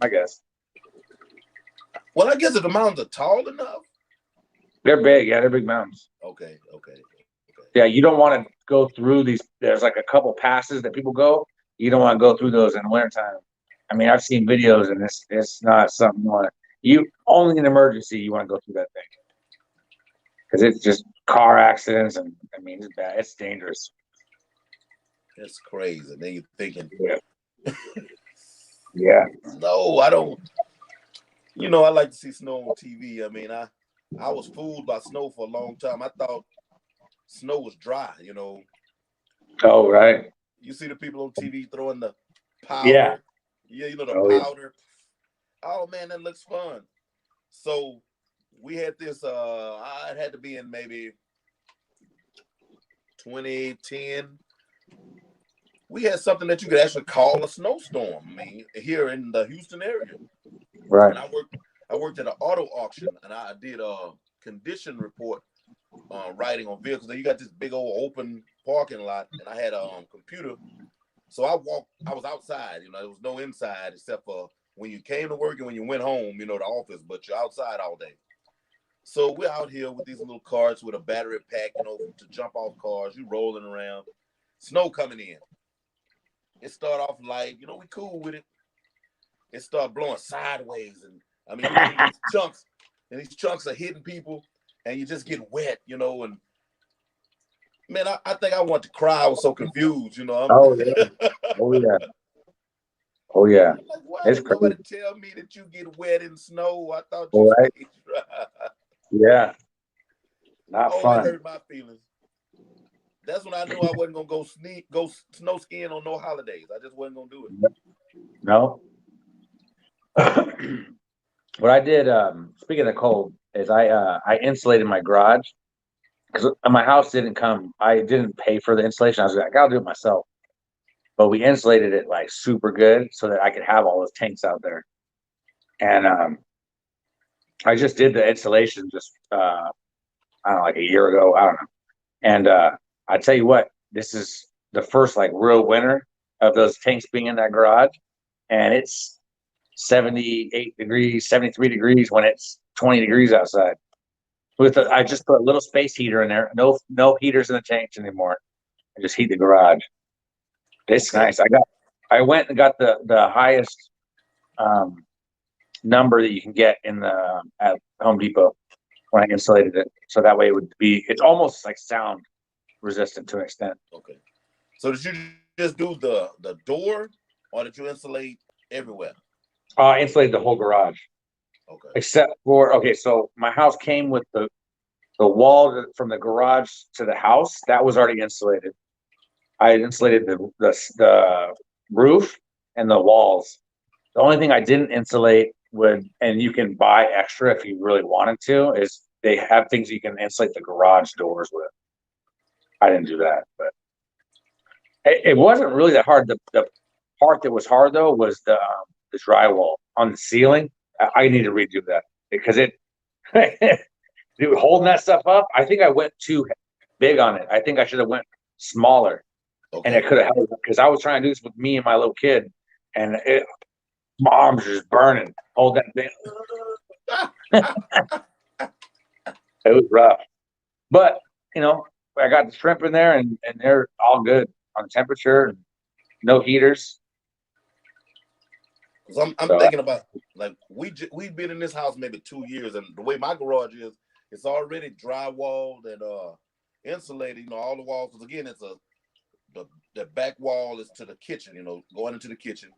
I guess. Well, I guess if the mountains are tall enough. They're big, yeah, they're big mountains. Okay. Yeah, you don't want to go through these. There's like a couple passes that people go. You don't want to go through those in wintertime. I mean, I've seen videos, and it's not something you want to. You only in emergency you want to go through that thing because it's just car accidents, and I mean it's bad. It's dangerous. It's crazy. And then you're thinking, yeah. No, I don't. I like to see snow on TV. I mean, I was fooled by snow for a long time. I thought snow was dry. Oh, right. You see the people on TV throwing the powder. Yeah. Yeah, the powder. Yeah. Oh man, that looks fun. So we had this. It had to be in maybe 2010. We had something that you could actually call a snowstorm. I mean, here in the Houston area. Right. And I worked at an auto auction, and I did a condition report writing on vehicles. And you got this big old open parking lot, and I had a computer. So I was outside. There was no inside except for when you came to work and when you went home, the office, but you're outside all day. So we're out here with these little carts with a battery pack, to jump off cars. You rolling around, snow coming in. It started off light, we cool with it. It started blowing sideways, and I mean, these chunks are hitting people, and you just get wet, and man, I think I want to cry. I was so confused, Oh yeah. Oh yeah. Like, why did nobody tell me that you get wet in snow? I thought you stayed dry. Yeah. Not fun. It hurt my feelings. That's when I knew I wasn't gonna go snow skiing on no holidays. I just wasn't gonna do it. No. What I did, speaking of cold, is I insulated my garage because my house didn't come. I didn't pay for the insulation. I was like, I'll do it myself. But we insulated it like super good so that I could have all those tanks out there. And I just did the installation just I don't know, like a year ago. I don't know. And I tell you what, this is the first like real winter of those tanks being in that garage, and it's 78 degrees, 73 degrees when it's 20 degrees outside. I just put a little space heater in there. No heaters in the tanks anymore. I just heat the garage. It's nice. I went and got the highest number that you can get at Home Depot when I insulated it. So that way it's almost like sound resistant to an extent. Okay. So did you just do the door, or did you insulate everywhere? I insulated the whole garage. Okay. Except for so my house came with the wall from the garage to the house that was already insulated. I had insulated the roof and the walls. The only thing I didn't insulate and you can buy extra if you really wanted to, is they have things you can insulate the garage doors with. I didn't do that, but it wasn't really that hard. The part that was hard though was the drywall on the ceiling. I need to redo that because holding that stuff up. I think I went too big on it. I think I should have went smaller. and it Okay. could have helped because I was trying to do this with me and my little kid, and my arms were just burning. Hold that thing. It was rough, but I got the shrimp in there, and they're all good on temperature. No heaters. Cause I'm So thinking about like we've been in this house maybe 2 years, and the way my garage is, it's already drywalled and insulated. All the walls. Because again, the back wall is to the kitchen. Going into the kitchen,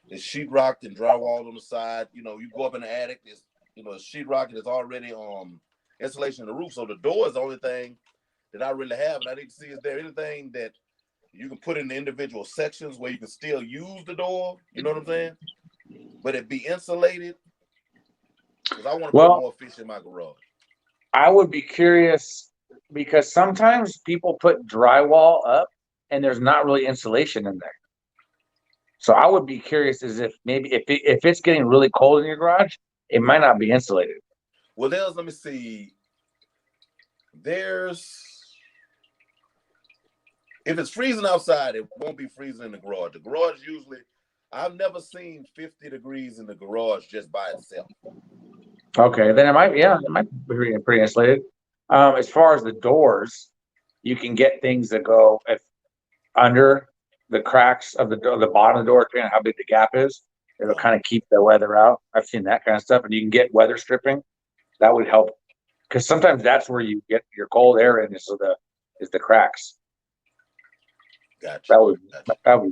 it's sheetrocked and drywalled on the side. You go up in the attic. It's it's sheetrock and it's already insulation in the roof. So the door is the only thing that I really have, and I need to see is there anything that you can put in the individual sections where you can still use the door. You know what I'm saying? But it be insulated because I want to put well, more fish in my garage. I would be curious because sometimes people put drywall up and there's not really insulation in there. So I would be curious as if maybe if it's getting really cold in your garage, it might not be insulated. Well, let me see. There's If it's freezing outside, it won't be freezing in the garage. The garage usually, I've never seen 50 degrees in the garage just by itself. Okay, then it might be pretty insulated. As far as the doors, you can get things that go if under the cracks of the door, the bottom of the door, depending on how big the gap is. It'll kind of keep the weather out. I've seen that kind of stuff, and you can get weather stripping. That would help because sometimes that's where you get your cold air in is the cracks. Gotcha. That would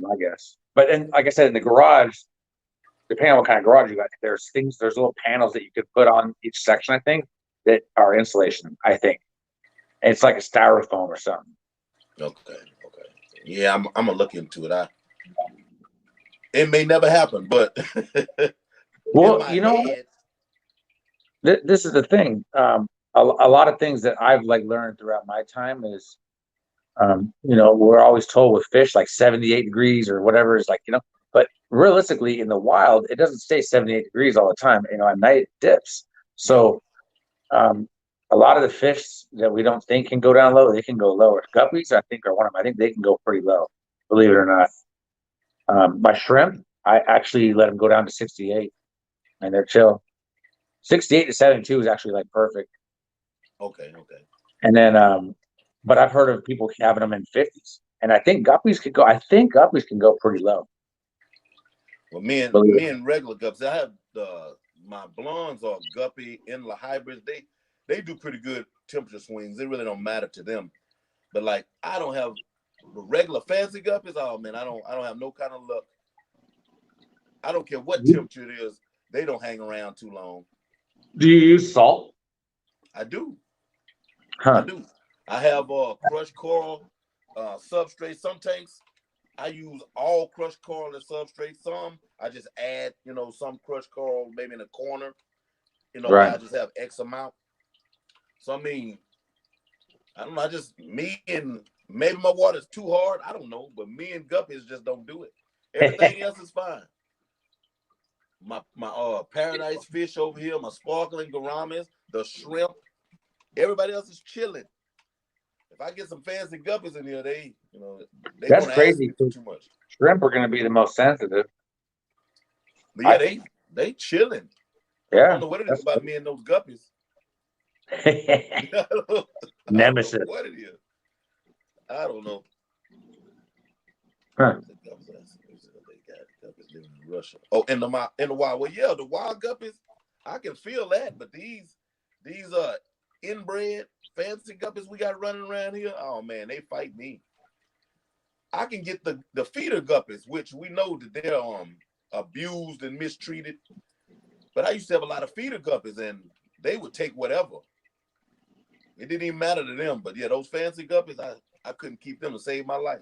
be my guess. But then, like I said, in the garage, depending on what kind of garage you got, there's little panels that you could put on each section, I think, that are insulation, I think. And it's like a styrofoam or something. Okay. Yeah, I'm gonna look into it. It may never happen, but in Well, my head. this is the thing. A lot of things that I've learned throughout my time is, we're always told with fish like 78 degrees or whatever is but realistically in the wild, it doesn't stay 78 degrees all the time. At night it dips. So, a lot of the fish that we don't think can go down low, they can go lower. Guppies, I think, are one of them. I think they can go pretty low, believe it or not. My shrimp, I actually let them go down to 68, and they're chill. 68 to 72 is actually perfect. Okay. And then, but I've heard of people having them in 50s, and I think guppies can go. I think guppies can go pretty low. Well, me and regular guppies, I have my blondes are guppy inla hybrids. They do pretty good temperature swings. It really don't matter to them. But I don't have the regular fancy guppies. Oh man, I don't have no kind of luck. I don't care what temperature it is. They don't hang around too long. Do you use salt? I do. Huh. I do. I have crushed coral substrate. Some tanks I use all crushed coral as substrate. Some I just add, some crushed coral maybe in a corner, where I just have X amount. So I mean, I don't know. Me and maybe my water's too hard. I don't know, but me and guppies just don't do it. Everything else is fine. My paradise fish over here, my sparkling gouramis, the shrimp. Everybody else is chilling. If I get some fancy guppies in here, they that's gonna crazy. ask me for too much. Shrimp are going to be the most sensitive. But yeah, they chilling. Yeah, I don't know what it is about me and those guppies. Nemesis. I don't know what it is. I don't know. Huh. They got guppies living in Russia. Oh, in the wild. Well, yeah, the wild guppies, I can feel that. But these inbred fancy guppies we got running around here, oh man, they fight me. I can get the feeder guppies, which we know that they're abused and mistreated. But I used to have a lot of feeder guppies, and they would take whatever. It didn't even matter to them. But yeah, those fancy guppies, I couldn't keep them to save my life.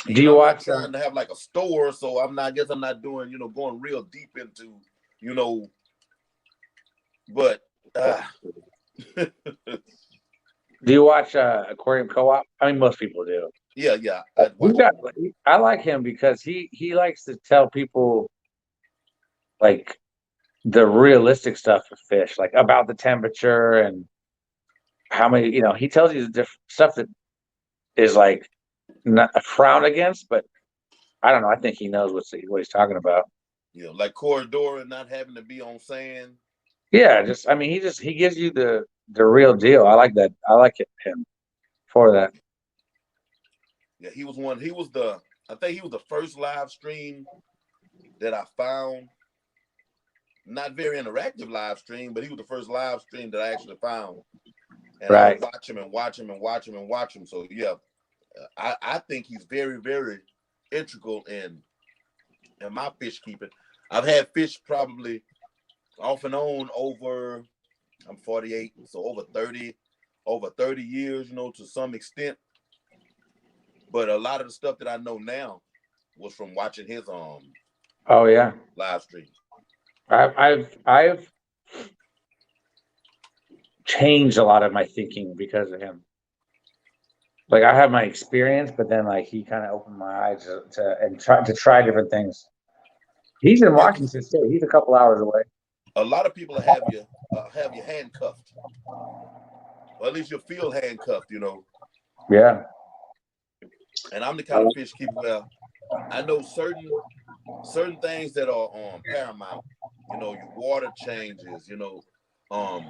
Do you watch? I'm not trying to have a store, so I guess I'm not doing, going real deep into, but. Do you watch Aquarium Co-op? I mean, most people do. Yeah. I like him because he likes to tell people the realistic stuff of fish, about the temperature and how many. He tells you the different stuff that is like not a frown against, but I don't know. I think he knows what he's talking about. You know, like Corridor not having to be on sand. Yeah, just I mean, he gives you the real deal. I like that. I like him for that. Yeah, he was one. He was the. I think he was the first live stream that I found. Not very interactive live stream, but he was the first live stream that I actually found. And I would Right. watch him and watch him and watch him and watch him. So yeah, I think he's very, very integral in my fish keeping. I've had fish probably off and on over. I'm 48, so over 30 years, you know, to some extent. But a lot of the stuff that I know now was from watching his Oh yeah. live stream. I've changed a lot of my thinking because of him. Like I have my experience, but then like he kind of opened my eyes to try different things. He's in Yeah, because Washington State. He's a couple hours away. a lot of people have you handcuffed, or at least you feel handcuffed, you know. Yeah. And I'm the kind of fish keeper where I know certain things that are paramount. You know, your water changes. You know, um,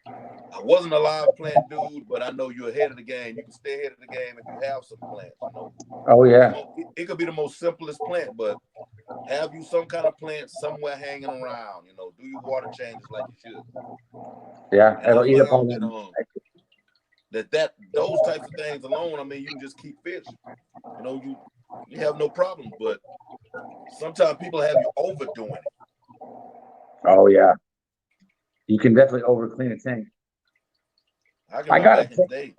I wasn't a live plant dude, but I know you're ahead of the game. You can stay ahead of the game if you have some plants. You know, Oh yeah. it could be the most simplest plant, but have you some kind of plant somewhere hanging around? You know, do your water changes like you should. Yeah. And I It'll eat up all found that. that those types of things alone, I mean, you can just keep fish. You know, you have no problems, but sometimes people have you overdoing it. Oh yeah. You can definitely over clean a tank. I can I remember got a back in the tank. day.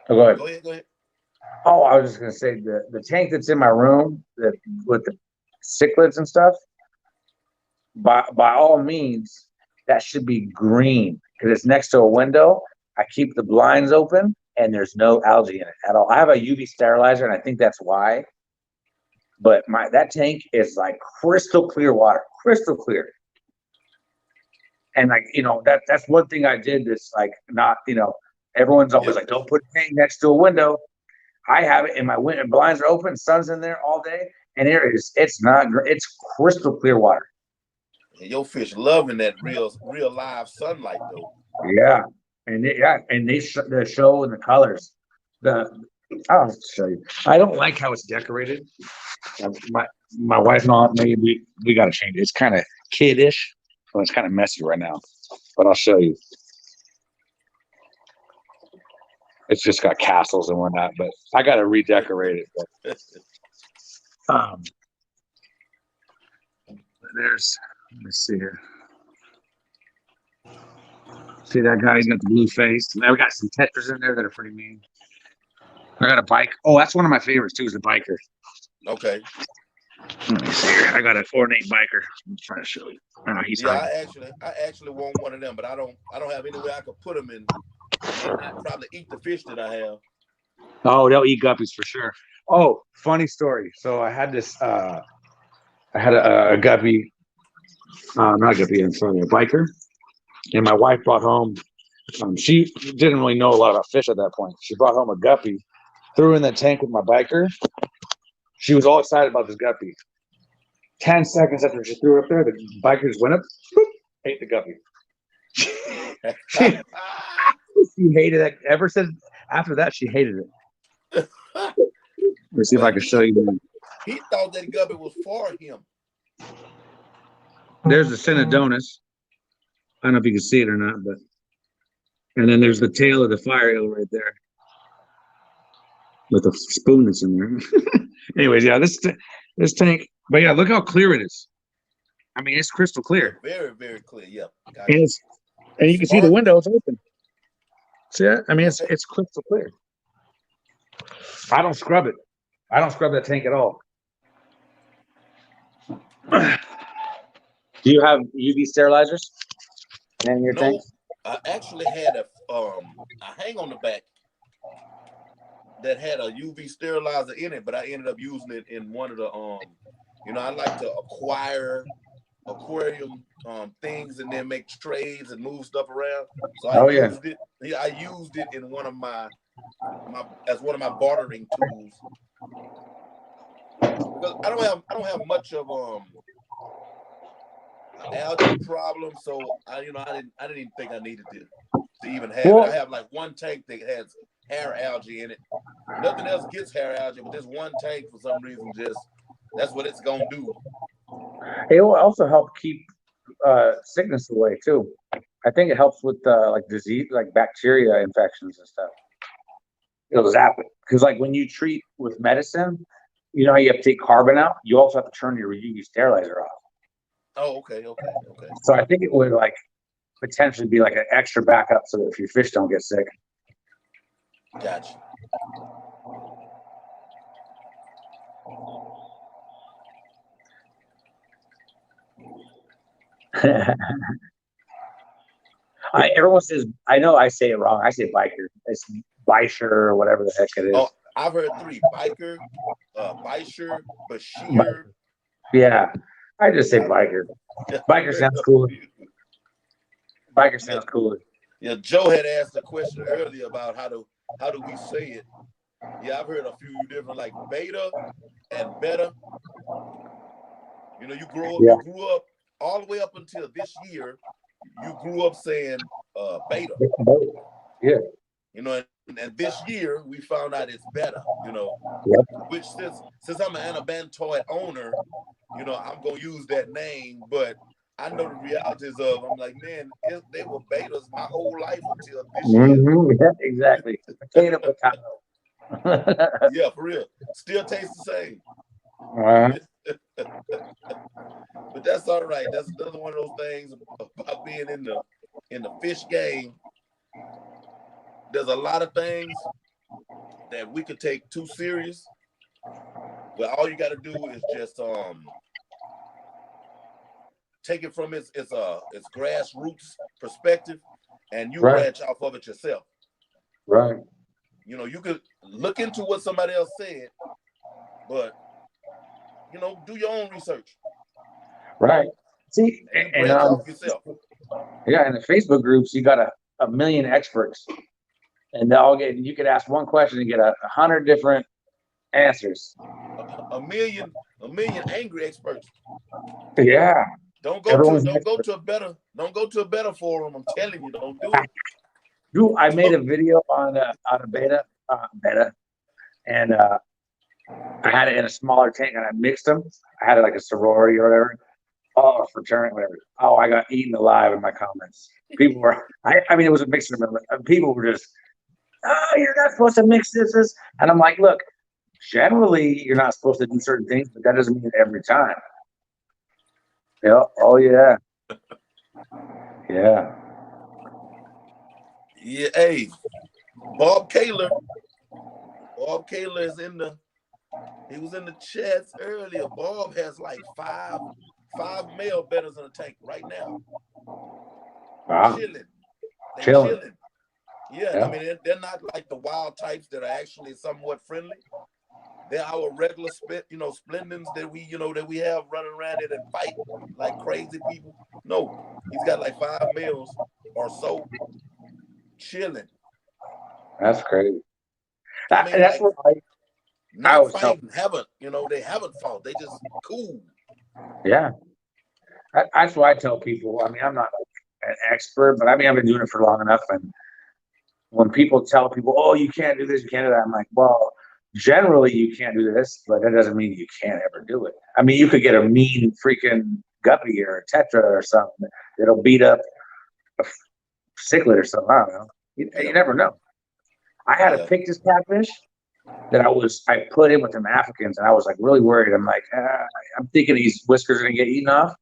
Oh, go ahead. Go ahead. Oh, I was just gonna say the tank that's in my room that with the cichlids and stuff. By all means, that should be green because it's next to a window. I keep the blinds open and there's no algae in it at all. I have a UV sterilizer, and I think that's why. But that tank is like crystal clear water, crystal clear. And like that's one thing I did. That's like not everyone's always Yep. like don't put a tank next to a window. I have it in my window. Blinds are open, sun's in there all day, and it's not. It's crystal clear water. And your fish loving that real live sunlight though. Yeah, and the show and the colors. The I'll show you. I don't like how it's decorated. My my wife and I, maybe we got to change it. It's kind of kiddish, so it's kind of messy right now. But I'll show you. It's just got castles and whatnot, but I got to redecorate it. But, there's. Let me see here. See that guy? He's got the blue face. Now we got some tetras in there that are pretty mean. I got a bike. Oh, that's one of my favorites too. Is the biker. Okay. Let me see here. I got an ornate biker. I'm trying to show you. Oh, he's Yeah, hiding. I actually want one of them, but I don't have any way I could put them in and not probably eat the fish that I have. Oh, they'll eat guppies for sure. Oh, funny story. So I had this. I had a guppy. Not a guppy. I'm sorry, a biker. And my wife brought home. She didn't really know a lot about fish at that point. She brought home a guppy, threw in the tank with my biker. She was all excited about this guppy. 10 seconds after she threw it up there, the biker just went up, boop, ate the guppy. She hated it. Ever since after that, she hated it. Let's see if I can show you. He thought that guppy was for him. There's the Synodonus. I don't know if you can see it or not, but and then there's the tail of the fire eel right there with the spoon that's in there. Anyways, yeah, this tank, but yeah, look how clear it is. I mean, it's crystal clear. Yeah, very, very clear. Yeah, and you can see the windows open. See that? I mean, it's crystal clear. I don't scrub it. I don't scrub that tank at all. Do you have UV sterilizers in your tank? I actually had a hang on the back that had a UV sterilizer in it, but I ended up using it in one of the I like to acquire aquarium things and then make trays and move stuff around. So I used it. Yeah, I used it in one of my as one of my bartering tools because I don't have much of an algae problem, so I didn't even think I needed to even have it. I have like one tank that has hair algae in it. Nothing else gets hair algae, but this one tank for some reason just that's what it's gonna do. It will also help keep sickness away too. I think it helps with like disease, like bacteria infections and stuff. It'll zap it because like when you treat with medicine, you know how you have to take carbon out. You also have to turn your UV sterilizer off. Oh, okay. So I think it would like potentially be like an extra backup so that if your fish don't get sick. Gotcha. Everyone says, I know I say it wrong. I say biker. It's Bisher or whatever the heck it is. Oh, I've heard three: biker, Bisher, Bashir. Yeah, I just say biker. Biker sounds cooler. Biker sounds cooler. Yeah, Joe had asked a question earlier about how do we say it. Yeah, I've heard a few different like beta and beta. You know, you grew up all the way up until this year. You grew up saying beta. Yeah. You know, and this year we found out it's better. You know, which since I'm an Anabantoid owner, you know, I'm gonna use that name, but I know the realities of. I'm like, man, they were betas my whole life until this year. Yeah, exactly. Potato. Yeah, for real. Still tastes the same. But that's all right. That's another one of those things about being in the fish game. There's a lot of things that we could take too serious, but all you got to do is just take it from its grassroots perspective, and you branch off of it yourself. Right. You know, you could look into what somebody else said, but you know, do your own research. Right. See, and off yourself. Yeah, in the Facebook groups, you got a million experts, and they all get. You could ask one question and get 100 different answers. A million angry experts. Yeah. Don't go to a better forum. I'm telling you, don't do it. Dude, I made a video on a beta, and I had it in a smaller tank, and I mixed them. I had it like a sorority or whatever. Oh, a fraternity, whatever. Oh, I got eaten alive in my comments. People were, I mean, it was a mixture of people were just, oh, you're not supposed to mix this. And I'm like, look, generally, you're not supposed to do certain things, but that doesn't mean every time. Yeah. Oh, yeah. Yeah. Yeah. Hey, Bob Kaler is he was in the chats earlier. Bob has like five male betters in the tank right now. Wow. Chilling. Yeah, I mean, they're not like the wild types that are actually somewhat friendly. They're our regular splendens that we have running around it and fight like crazy people. No, he's got like 5 males or so chilling. That's crazy. I mean, that's like, what not fighting, they haven't fought. They just cool. Yeah. That's why I tell people. I mean, I'm not like an expert, but I mean, I've been doing it for long enough. And when people tell people, "Oh, you can't do this, you can't do that," I'm like, "Well, generally you can't do this, but that doesn't mean you can't ever do it." I mean, you could get a mean freaking guppy or a tetra or something that'll beat up a cichlid or something. I don't know. You never know. I had a Pictus catfish that I put in with them Africans, and I was like really worried. I'm like, I'm thinking these whiskers are gonna get eaten off.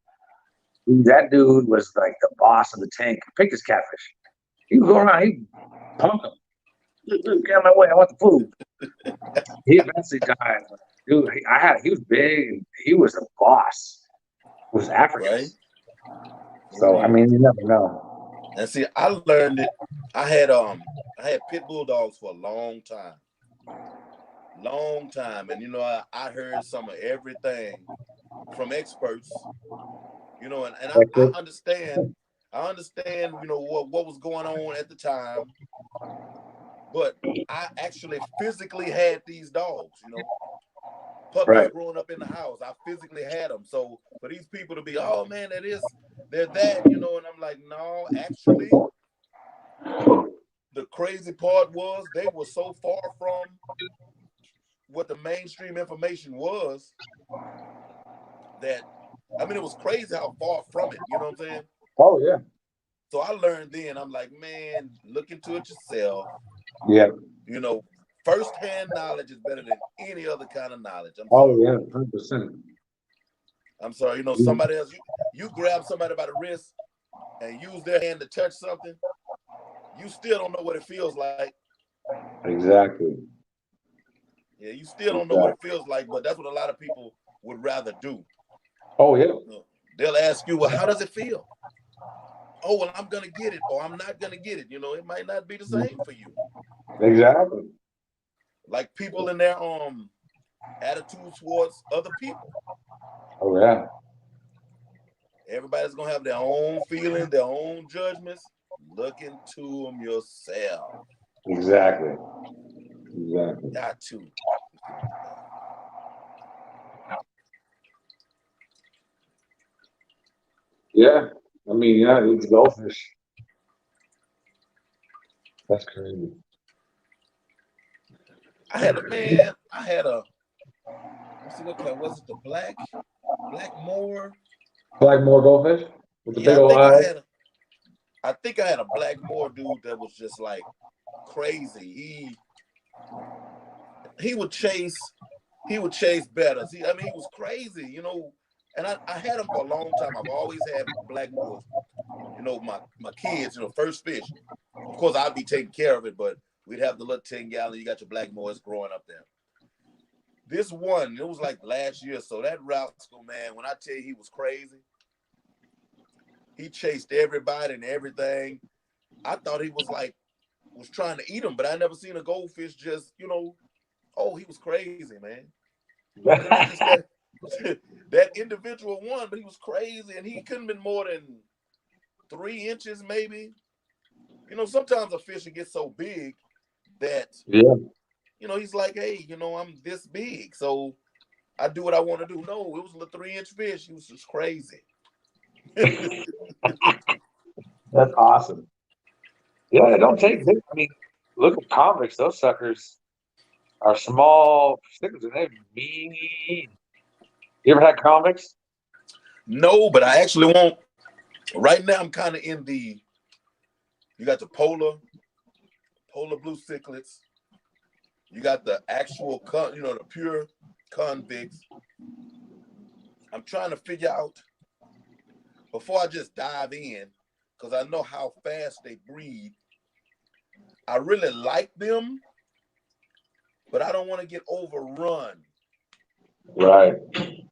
Dude, that dude was like the boss of the tank. Pictus catfish. He was going around, he punked him. Get out of my way, I want the food. He eventually died. Dude, he was big, and he was a boss. It was Africans. Right? So I mean, you never know. And see, I learned it. I had pit bulldogs for a long time, and I heard some of everything from experts. And I understand. What was going on at the time, but I actually physically had these dogs, you know, puppies Right. growing up in the house. I physically had them. So for these people to be, oh man, they're that, you know, and I'm like, no, actually, the crazy part was they were so far from what the mainstream information was that, I mean, it was crazy how far from it, you know what I'm saying? Oh yeah. So I learned then, I'm like, man, look into it yourself. Yeah. You know, firsthand knowledge is better than any other kind of knowledge. I'm Oh sorry. yeah, 100%. I'm sorry. You know, somebody else, you grab somebody by the wrist and use their hand to touch something, you still don't know what it feels like. Exactly. Yeah, you still don't know what it Exactly. feels like, but that's what a lot of people would rather do. Oh yeah. You know, they'll ask you, well, how does it feel? Oh, well, I'm gonna get it, or I'm not gonna get it. You know, it might not be the same for you. Exactly. Like people in their attitude towards other people. Oh yeah. Everybody's gonna have their own feelings, their own judgments. Look into them yourself. Exactly. Exactly. Got to. Yeah. I mean, yeah, it's goldfish. That's crazy. I had a man. I had a. Let's see what kind. Was it the black Moor? Like more goldfish with the big Yeah, I old think I eyes. had a. I think I had a black Moor dude that was just like crazy. He would chase. He would chase better. See, I mean, he was crazy, you know. And I had him for a long time. I've always had black Moors. You know, my kids. You know, first fish. Of course, I'd be taking care of it, but we'd have the little 10-gallon. You got your black Moors growing up there. This one, it was like last year. So that rascal, man, when I tell you he was crazy, he chased everybody and everything. I thought he was trying to eat him, but I never seen a goldfish just, you know, oh, he was crazy, man. Could have been just that that individual one, but he was crazy and he couldn't have been more than 3 inches, maybe. You know, sometimes a fish will get so big that, Yeah. you know, he's like, hey, you know, I'm this big. So I do what I want to do. No, it was a 3-inch fish. He was just crazy. That's awesome. Yeah, they don't take big. I mean, look at convicts. Those suckers are small stickers and they're mean. You ever had convicts? No, but I actually won't. Right now, I'm kind of in you got the polar blue cichlids. You got the actual, you know, the pure convicts. I'm trying to figure out before I just dive in, because I know how fast they breed. I really like them, but I don't want to get overrun Right.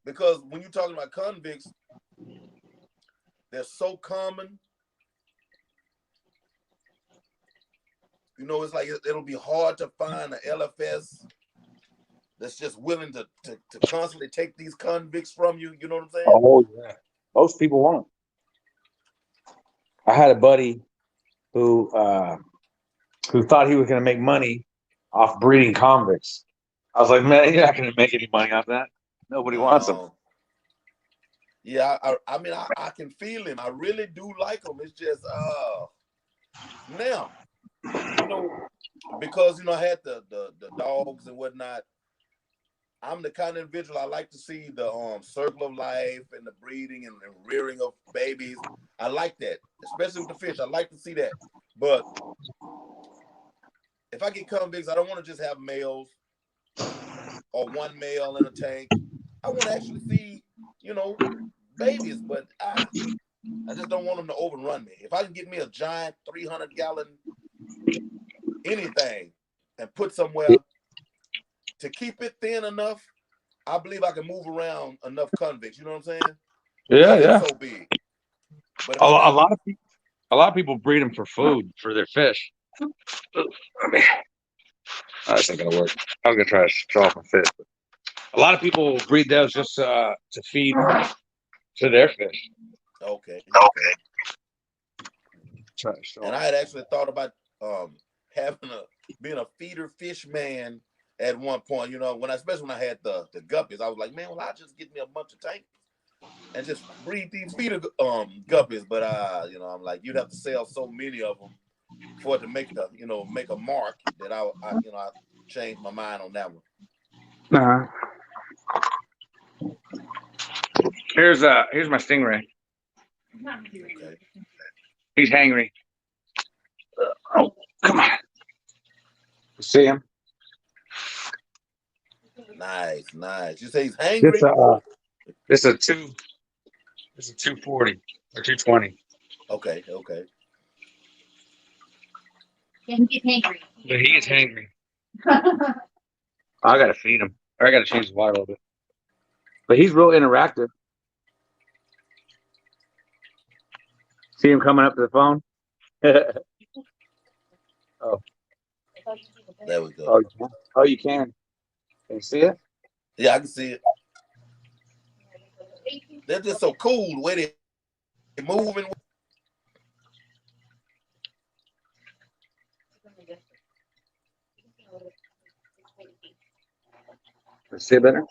because when you're talking about convicts, they're so common. You know, it's like it'll be hard to find an LFS that's just willing to constantly take these convicts from you. You know what I'm saying? Oh yeah. Most people won't. I had a buddy who thought he was going to make money off breeding convicts. I was like, man, you're not going to make any money off that. Nobody wants them. No. Yeah, I mean, I can feel him. I really do like him. It's just, now, you know, because, you know, I had the dogs and whatnot. I'm the kind of individual I like to see the circle of life and the breeding and rearing of babies. I like that, especially with the fish. I like to see that. But if I get convicts, I don't want to just have males or one male in a tank. I want to actually see, you know, babies. But I just don't want them to overrun me. If I can get me a giant 300-gallon anything and put somewhere to keep it thin enough, I believe I can move around enough convicts. You know what I'm saying? Yeah, Without getting yeah. so big. But if A, I a got, lot of people, a lot of people breed them for food for their fish. I mean, that's not gonna work. I was gonna try to show off my fish. But a lot of people breed those just to feed to their fish. okay, okay. Try to show And off. I had actually thought about having being a feeder fish man at one point. You know, especially when I had the guppies, I was like, man, well, I'll just get me a bunch of tanks and just breed these feeder guppies. But you know, I'm like, you'd have to sell so many of them for it to make make a mark that I changed my mind on that one. Uh-huh. Here's my stingray. Okay. He's hangry. Oh, come on. You see him? Nice, nice. You say he's This hangry? this is a 240 or 220. Okay, okay. Yeah, he gets hangry. But he is hangry. I gotta feed him. Or I gotta change the water a little bit. But he's real interactive. See him coming up to the phone? Oh. There we go. Oh, oh, you can. Can you see it? Yeah, I can see it. They're just so cool the way they moving. See it better?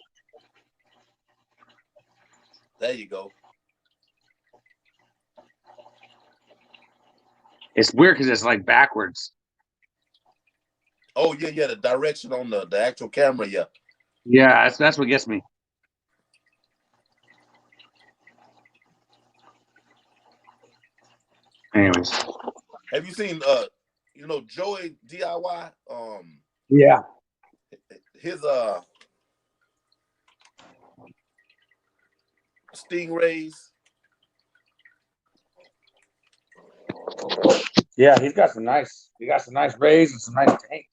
There you go. It's weird because it's like backwards. Oh yeah, yeah. The direction on the actual camera, yeah. Yeah, that's what gets me. Anyways. Have you seen Joey DIY? Yeah. His stingrays. Yeah, he got some nice rays and some nice tanks.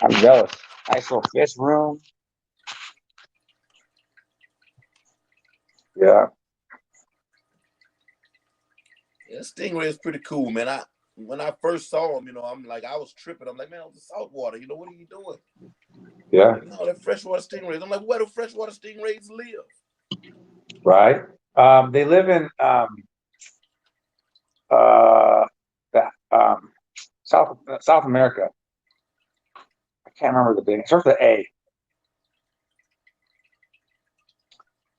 I'm jealous. Nice little fish room. Yeah. Yeah, stingray is pretty cool, man. When I first saw him, I'm like, I was tripping. I'm like, man, it was salt water. What are you doing? Yeah. Like, no, they're freshwater stingrays. I'm like, where do freshwater stingrays live? Right. They live in South America. I can't remember the name. It starts with A.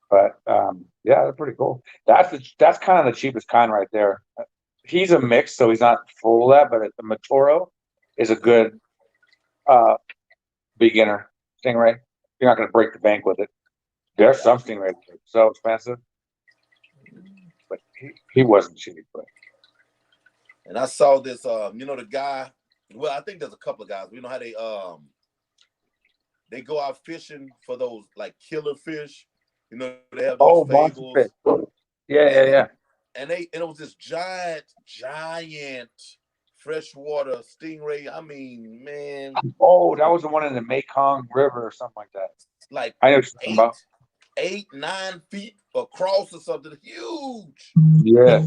But yeah, they're pretty cool. That's kind of the cheapest kind right there. He's a mix, so he's not full of that, but the Matoro is a good beginner stingray. You're not going to break the bank with it. There's some stingrays that are so expensive, but he wasn't cheap. But and I saw this, the guy. Well, I think there's a couple of guys. You know how they go out fishing for those like killer fish. They have those fables. Yeah. And it was this giant freshwater stingray. I mean, man. Oh, that was the one in the Mekong River or something like that. Like I know what you're talking about. 8-9 feet across or something. Huge. Yeah.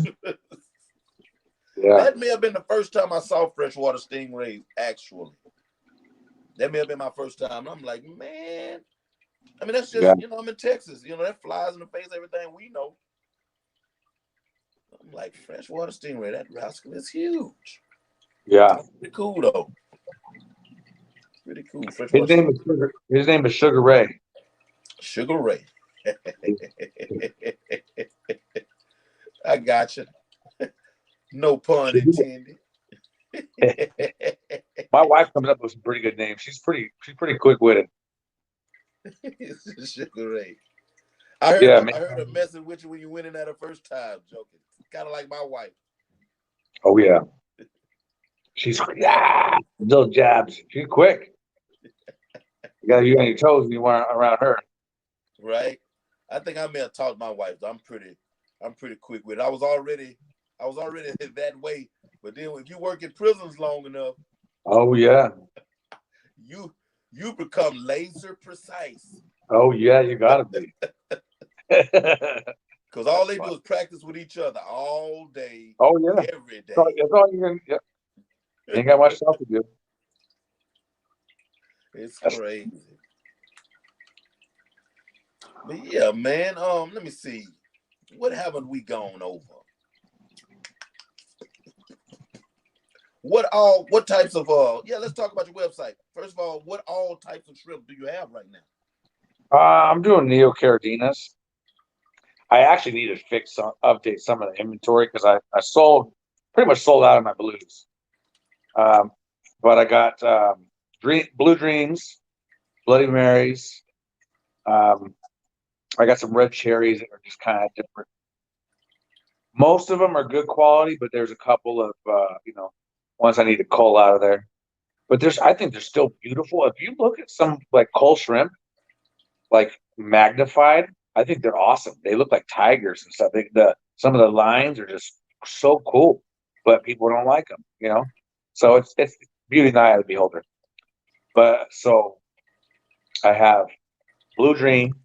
Yeah. That may have been the first time I saw freshwater stingrays, actually. That may have been my first time. I'm like, man. I mean, that's just, I'm in Texas. That flies in the face, everything we know. I'm like, freshwater stingray, that rascal is huge. Yeah. That's pretty cool, though. Pretty cool. His name is Sugar Ray. Sugar Ray. I got you. No pun intended. My wife comes up with some pretty good names. She's pretty quick-witted. Sugar Ray. I heard her messing with you when you went in at her first time, joking. Kind of like my wife. Oh yeah. She's little jabs. She's quick. You got you on your toes when you want around her. Right. I think I may have taught my wife. I'm pretty quick with it. I was already that way. But then if you work in prisons long enough, oh yeah, you become laser precise. Oh yeah, you gotta be. Because all they do is practice with each other all day. Oh yeah, every day. That's all you can. Yep. You ain't got much stuff to do. It's crazy. But yeah, man. Let me see. What haven't we gone over? what types of let's talk about your website. First of all, what all types of shrimp do you have right now? I'm doing neocardinas. I actually need to update some of the inventory because I pretty much sold out of my blues. But I got Blue Dreams, Bloody Marys. I got some red cherries that are just kind of different. Most of them are good quality, but there's a couple of ones I need to cull out of there. But I think they're still beautiful. If you look at some like cull shrimp, like magnified, I think they're awesome. They look like tigers and stuff. Some of the lines are just so cool, but people don't like them. So it's beauty in the eye of the beholder. But so I have Blue Dream,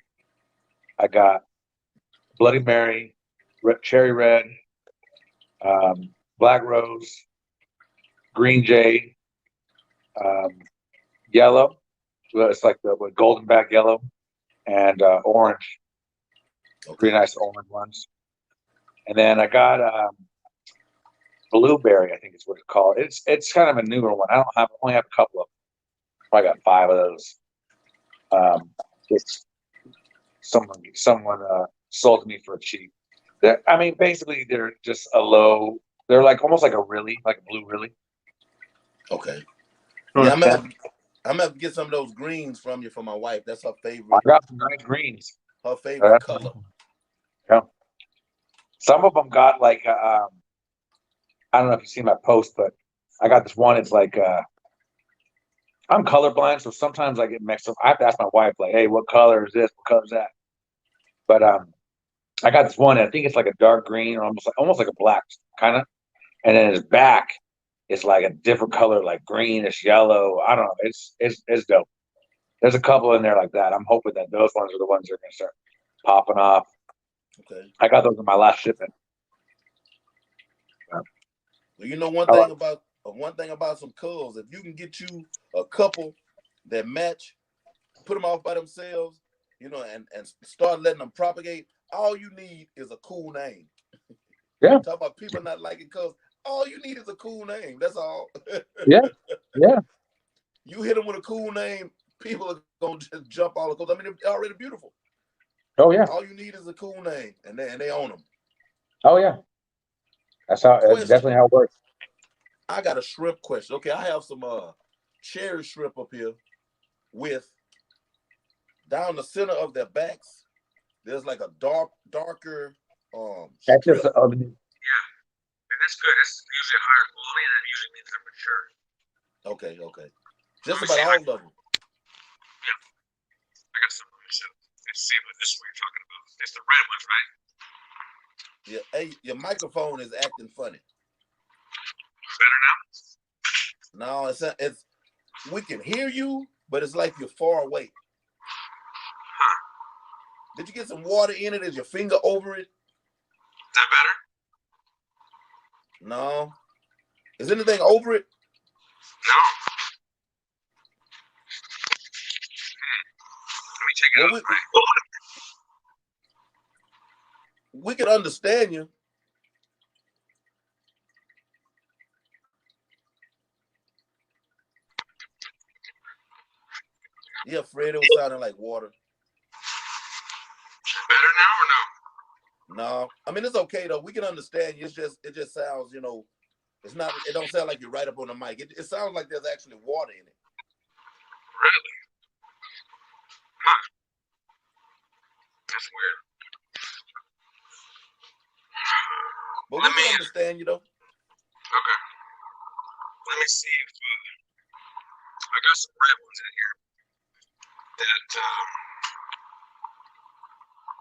I got Bloody Mary, Cherry Red, Black Rose, Green Jade, Yellow. It's like the golden back yellow, and orange. Okay. Pretty nice orange ones. And then I got blueberry, I think is what it's called. It's kind of a newer one. I only have a couple of them. Probably got 5 of those. Just someone sold to me for cheap. Basically they're just they're like almost like a blue really. Okay. Yeah, I'm gonna have to get some of those greens from you for my wife. That's her favorite. I got some nice greens. Her favorite color. Yeah. Some of them got like I don't know if you see my post, but I got this one. It's like I'm colorblind, so sometimes I get mixed up. I have to ask my wife, like, "Hey, what color is this? What color is that?" But I got this one. I think it's like a dark green or almost like a black kind of, and then his back is like a different color, like greenish yellow. I don't know. It's dope. There's a couple in there like that. I'm hoping that those ones are the ones that are gonna start popping off. Okay. I got those in my last shipment. Well, you know one thing about some culls, if you can get you a couple that match, put them off by themselves, and start letting them propagate. All you need is a cool name. Yeah. Talk about people not liking culls. All you need is a cool name. That's all. Yeah. Yeah. You hit them with a cool name, people are gonna just jump all the culls. They're already beautiful. Oh yeah. All you need is a cool name, and they own them. Oh yeah. That's definitely how it works. I got a shrimp question. Okay, I have some cherry shrimp up here with down the center of their backs. There's like a darker That's strip. just yeah, and that's good. That's usually higher quality, and that usually means they're mature. Okay. Just about all of them. Yeah, I got some. Let's see what this one you're talking about. It's the red ones, right? Yeah. Hey, your microphone is acting funny. Better now? No, it's we can hear you, but it's like you're far away. Huh. Did you get some water in it? Is your finger over it? Is that better? No. Is anything over it? No. Let me check it out. We can understand you. Yeah, Fred, it was sounding like water. Better now or no? No. It's okay though. We can understand you. It just sounds, it don't sound like you're right up on the mic. It sounds like there's actually water in it. Really? Huh. That's weird. But we can understand you though. Okay. Let me see if I got some red ones in here that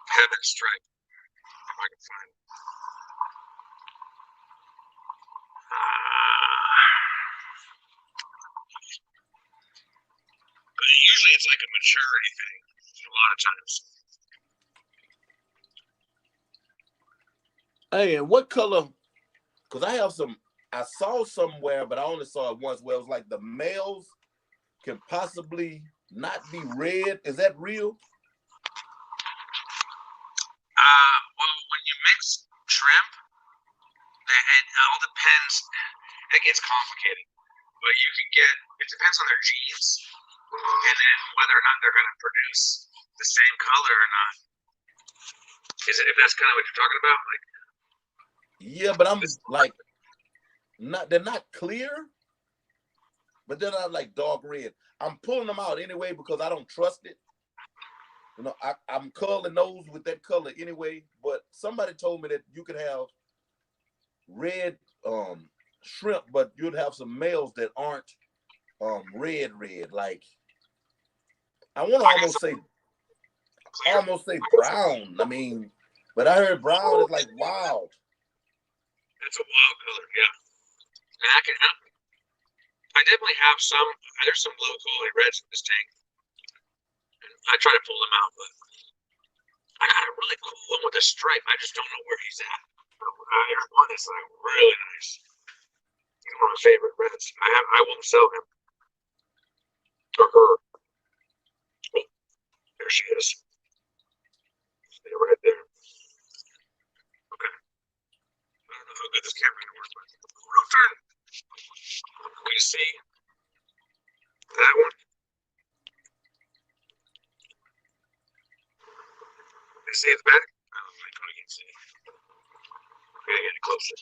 have that stripe. If I can find it. But usually it's like a maturity thing. A lot of times. Hey, and what color? Because I saw somewhere, but I only saw it once, where it was like the males can possibly not be red. Is that real? Well, when you mix shrimp, it all depends. it gets complicated. But you can get, it depends on their genes, and then whether or not they're going to produce the same color or not. Is it, if that's kind of what you're talking about? Like, yeah, but I'm like, they're not clear, but they're not like dark red. I'm pulling them out anyway because I don't trust it. You know, I'm culling those with that color anyway, but somebody told me that you could have red shrimp, but you'd have some males that aren't red. Like, I want to almost say brown. I mean, but I heard brown is like wild. That's a wild color, yeah. And I definitely have some. There's some low quality reds in this tank. I try to pull them out, but I got a really cool one with a stripe. I just don't know where he's at. There's one that's like really nice. He's one of my favorite reds. I won't sell him. Or her. Oh, there she is. Stay right there. Okay. I don't know how good this camera works, but real turn. Can you see that one? You see its back? I don't know if you can see. Okay, get it closer.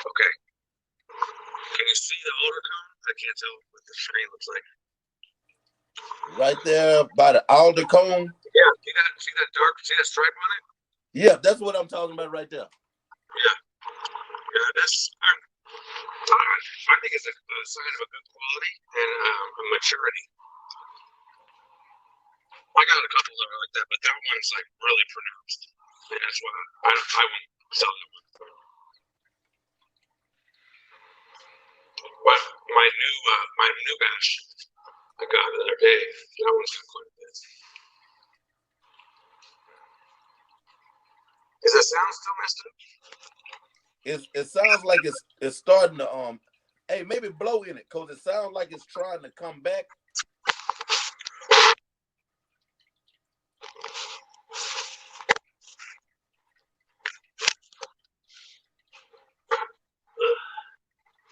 Okay. Can you see the alder cone? I can't tell what the screen looks like. Right there by the alder cone. Yeah, see that dark, see that stripe on it? Yeah, that's what I'm talking about right there. Yeah, that's, I think it's a sign of a good quality and a maturity. I got a couple that are like that, but that one's like really pronounced. And that's why I won't sell that one. But my new batch I got the other day, that one's got quite a bit. Is that sound still messed up? It sounds like it's starting to hey, maybe blow in it because it sounds like it's trying to come back.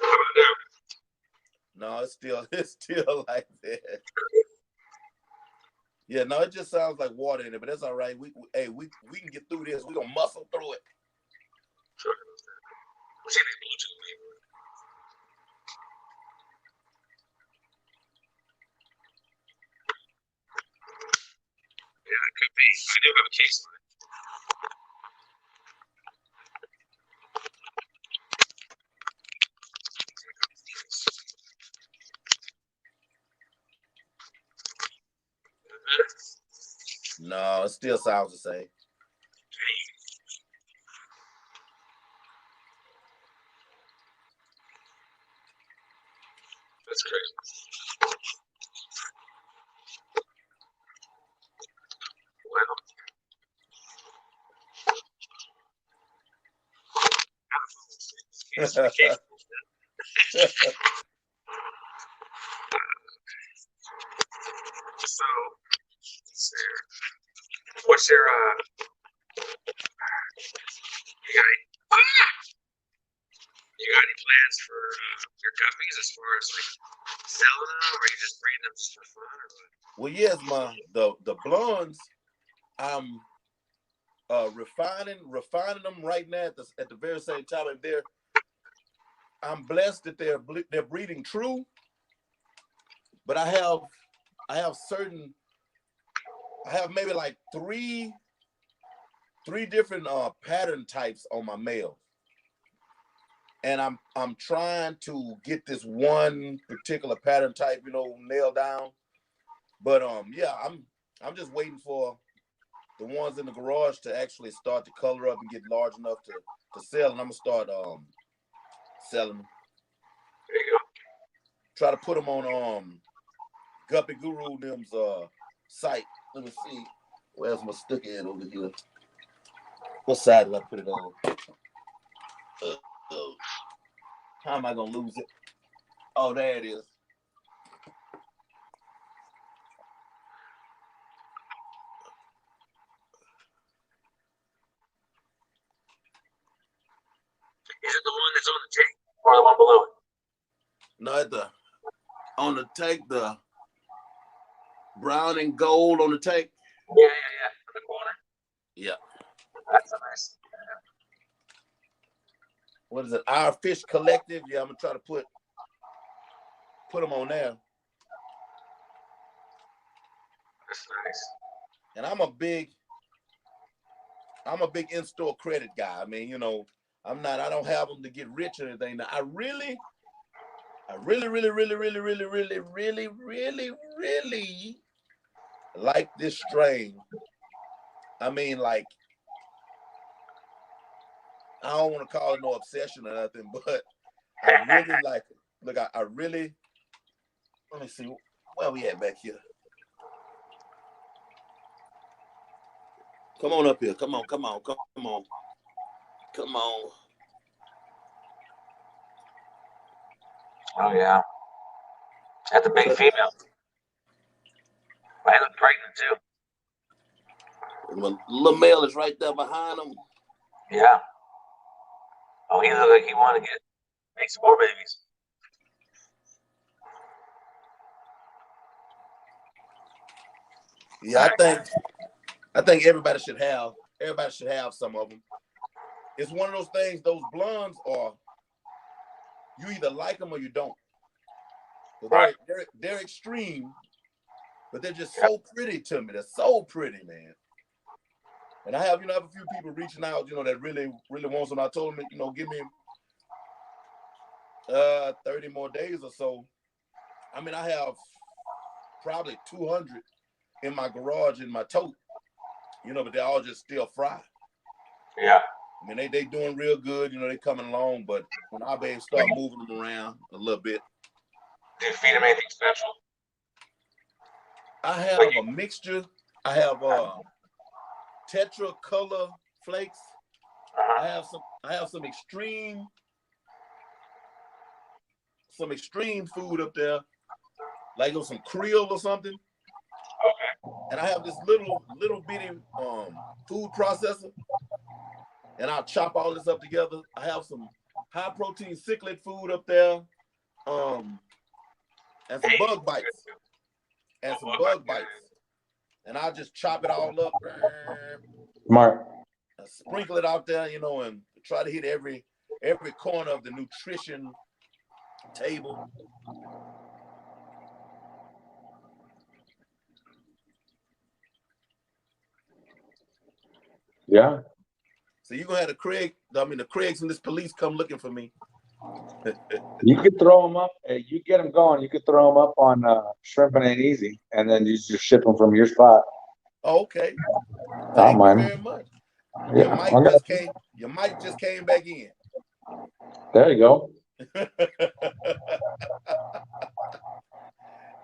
How about now? No, it's still like that. Yeah, no, it just sounds like water in it, but that's all right. We can get through this. We're gonna muscle through it. Sure. See these Bluetooth maybe. Yeah, it could be. I do have a case on it. No, it still sounds the same. That's crazy. Wow. So, what's your you got any plans for your guppies as far as like selling them, or are you just breeding them just for fun, or what? Well, yes, the blondes, I'm refining them right now at the very same time, and I'm blessed that they're breeding true. But I have maybe like three different pattern types on my males. And I'm trying to get this one particular pattern type, nailed down. But yeah, I'm just waiting for the ones in the garage to actually start to color up and get large enough to sell, and I'm gonna start selling them. There you go. Try to put them on Guppy Guru them's site. Let me see. Where's my stick head over here? What side did I put it on? How am I gonna lose it? Oh, there it is. at the on the tank, the brown and gold on the tank. Yeah. In the corner. Yeah. That's a nice. What is it? Our Fish Collective. Yeah, I'm gonna try to put them on there. That's nice. And I'm a big in-store credit guy. I mean, I don't have them to get rich or anything. Now, I really like this strain. I mean, like, I don't want to call it no obsession or nothing, but I really like it. Look, I really, let me see, where we at back here? Come on up here. Come on. Oh yeah. That's a big female. I look pregnant too. Little male is right there behind him. Yeah. Oh, he looked like he wanted to make some more babies. Yeah, I think everybody should have some of them. It's one of those things. Those blondes are, you either like them or you don't. Right. They're extreme, but they're just so pretty to me. They're so pretty, man. And I have a few people reaching out, that really want some. I told them, give me 30 more days or so. I mean, I have probably 200 in my garage in my tote, but they're all just still fried. Yeah. I mean, they doing real good, they coming along, but when our baby start moving them around a little bit. Do you feed them anything special? I have a mixture. I have Tetra Color Flakes. I have some extreme food up there, like some Creole or something. Okay. And I have this little bitty food processor, and I'll chop all this up together. I have some high protein cichlid food up there, and some bug bites, and I'll just chop it all up. Smart. Sprinkle it out there, and try to hit every corner of the nutrition table. Yeah. So you're gonna have the Craigs and this police come looking for me. You could throw them up. You get them going. You could throw them up on Shrimp and Ain't Easy, and then you just ship them from your spot. Oh, okay. Thank you very much. Yeah. Your mic just came back in. There you go.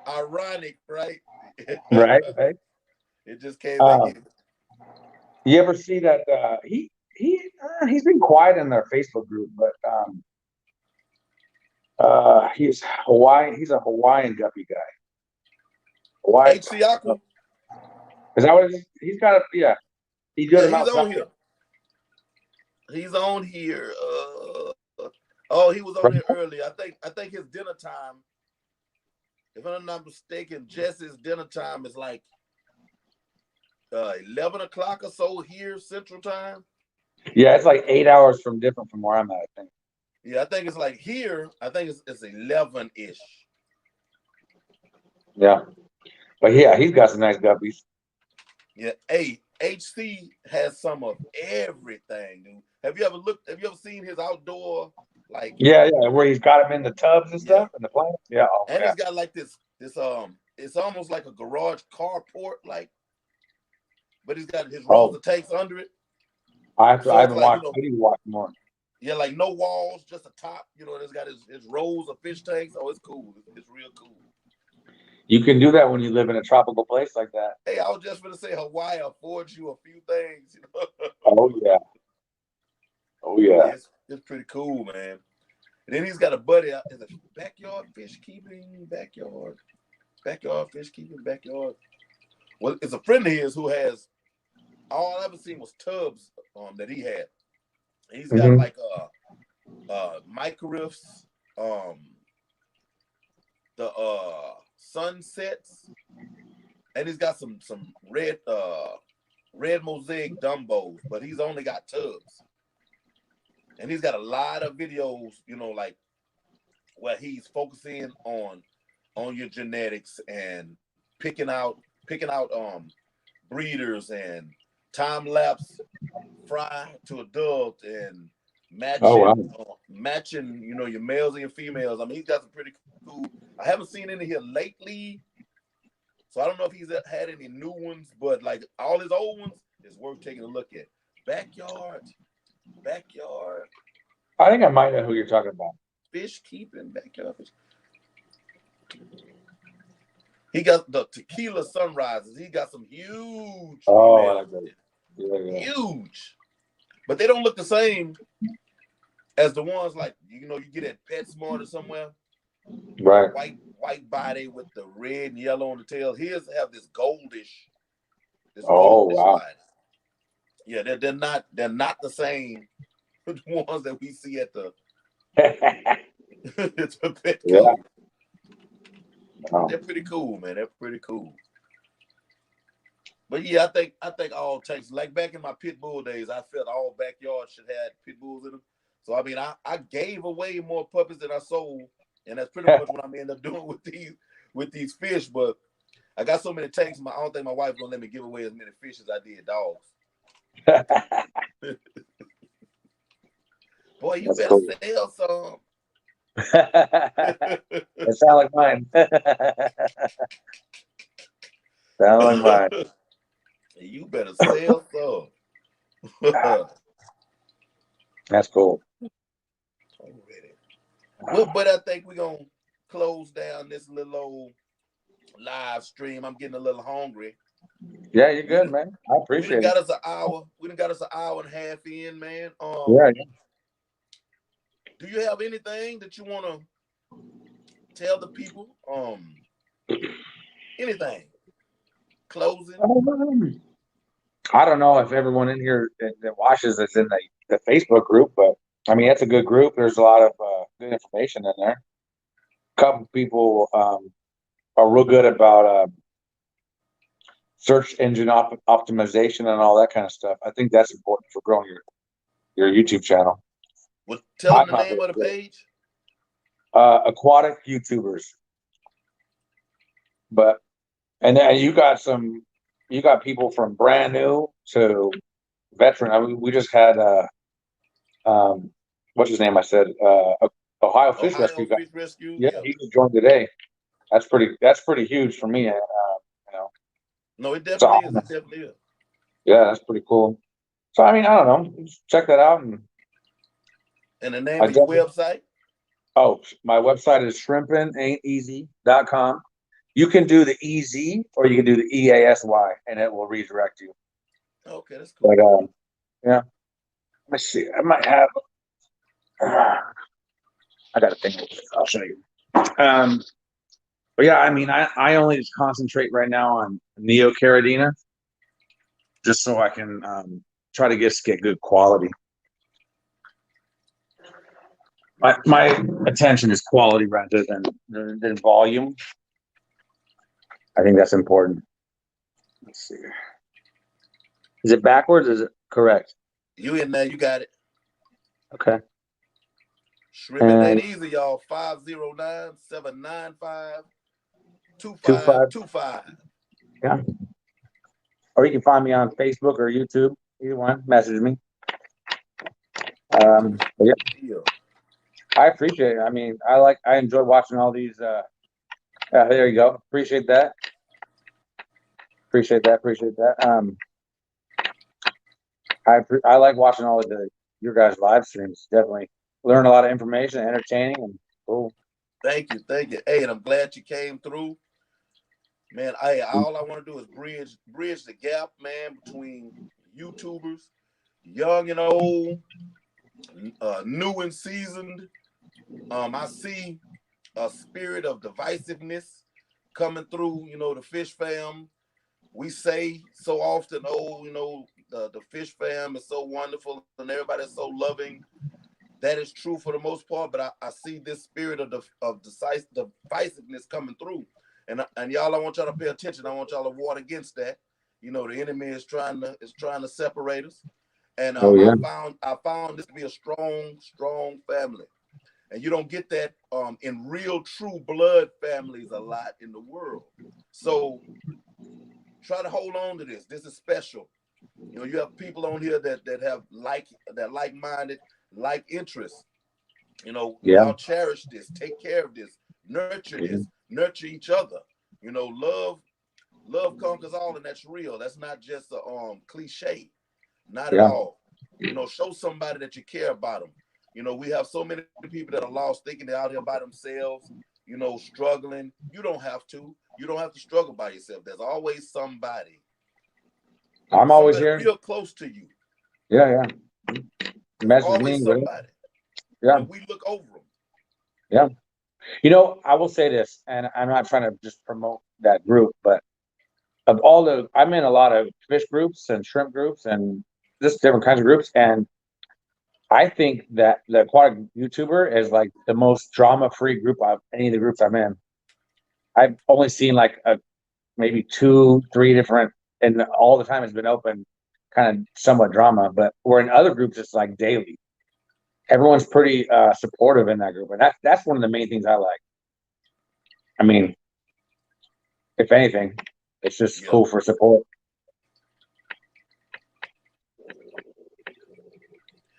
Ironic, right? Right. It just came back in. You ever see that? He's been quiet in their Facebook group, but he's Hawaii. He's a Hawaiian guppy guy. Hawaii. HC Aqua. Is that what he's got? Yeah. He's on here. He's on here. He was on here early. I think his dinner time, if I'm not mistaken, Jesse's dinner time is like 11 o'clock or so here Central Time. Yeah, it's like 8 hours different from where I'm at, I think. Yeah, I think it's like here. I think it's 11-ish. Yeah, but yeah, he's got some nice guppies. Yeah, HC has some of everything, dude. Have you ever seen his outdoor, like? Yeah, where he's got them in the tubs and stuff in the plant. Yeah, he's got like this it's almost like a garage carport, like, but he's got his rows of tanks under it. I haven't watched. I need to watch more. Yeah, like no walls, just a top. It's got his rows of fish tanks. Oh, it's cool. It's real cool. You can do that when you live in a tropical place like that. Hey, I was just going to say Hawaii affords you a few things. Oh yeah. It's pretty cool, man. And then he's got a buddy. Is it backyard fish keeping? Backyard fish keeping. Well, it's a friend of his who has. All I ever seen was tubs that he had. He's got like micro riffs, the sunsets, and he's got some red mosaic dumbos, but he's only got tubs. And he's got a lot of videos, like where he's focusing on your genetics and picking out breeders and time lapse fry to adult and matching your males and your females. I mean, he's got some pretty cool. I haven't seen any here lately, so I don't know if he's had any new ones, but like all his old ones is worth taking a look at. Backyard. I think I might know who you're talking about. Fish keeping, backyard fish. He got the tequila sunrises. He got some huge females. Yeah. Huge. But they don't look the same as the ones like you get at PetSmart or somewhere. Right. White body with the red and yellow on the tail. His have this goldish. Wow. Body. Yeah, they're not the same ones that we see at the it's a pet yeah. Wow. They're pretty cool, man. They're pretty cool. But yeah, I think all Texas, like back in my pit bull days, I felt all backyards should have pit bulls in them. So I mean, I gave away more puppies than I sold, and that's pretty much what I'm end up doing with these fish. But I got so many tanks, I don't think my wife's gonna let me give away as many fish as I did dogs. Boy, you better sell some. It sound like mine. Sound like mine. You better sell some. That's cool. Well, but I think we're gonna close down this little old live stream. I'm getting a little hungry. Yeah, you're good, man. I appreciate it. We done got us an hour. We done got us an hour and a half in, man. Yeah. Do you have anything that you want to tell the people? Anything? Closing? I don't know if everyone in here that watches is in the Facebook group, but I mean, it's a good group. There's a lot of good information in there. A couple people are real good about search engine optimization and all that kind of stuff. I think that's important for growing your YouTube channel. Well, tell them the name of the page. Aquatic YouTubers. And then you got people from brand new to veteran. I mean, we just had what's his name? I said Ohio Fish Rescue guy. Yeah, he just joined today. That's pretty huge for me. No, it definitely is. It definitely is. Yeah, that's pretty cool. So I mean, I don't know. Just check that out and the name of your website? Oh, my website is shrimpinainteasy.com. You can do the EZ or you can do the EASY and it will redirect you. Okay, that's cool. But yeah. Let me see. I might have I got a thing. I'll show you. But yeah, I mean I only just concentrate right now on neocaridina just so I can try to get good quality. My attention is quality rather than volume. I think that's important. Let's see. Is it backwards? Or is it correct? You in there? You got it. Okay. Shrimping ain't easy, y'all. 509-795-2525. Yeah. Or you can find me on Facebook or YouTube. Either one. Message me. Yeah. I appreciate it. I mean, I enjoy watching all these. There you go. Appreciate that. I like watching all of your guys' live streams. Definitely learn a lot of information, entertaining, and cool. Thank you. Hey, and I'm glad you came through, man. All I want to do is bridge the gap, man, between YouTubers, young and old, new and seasoned. I see a spirit of divisiveness coming through, the fish fam. We say so often, the fish fam is so wonderful and everybody's so loving. that is true for the most part. But I see this spirit of divisiveness coming through, and y'all, I want y'all to pay attention. I want y'all to ward against that. You know, the enemy is trying to separate us, and Oh yeah. I found this to be a strong family, and you don't get that in real true blood families a lot in the world. So try to hold on to this. This is special. You know, you have people on here that have like-minded, like interests. You know, Yeah. y'all cherish this, take care of Yeah. this, nurture each other. You know, love conquers all, and that's real. That's not just a cliche. Not at Yeah. all. You know, show somebody that you care about them. You know, we have so many people that are lost, thinking they're out here by themselves. You know, struggling. You don't have to. You don't have to struggle by yourself. There's always I'm always somebody here. real close to you. Yeah, yeah. There's Message me, always whatever. somebody, Yeah, and we look over them. yeah. You know, I will say this, and I'm not trying to just promote that group, but of all I'm in a lot of fish groups and shrimp groups and just different kinds of groups, and I think that the aquatic YouTuber is like the most drama-free group of any of the groups I'm in. I've only seen like maybe two, three different, and all the time it's been open, kind of somewhat drama. But we're in other groups, it's like daily. Everyone's pretty supportive in that group, and that's one of the main things I like. I mean, if anything, it's just Yeah. cool for support.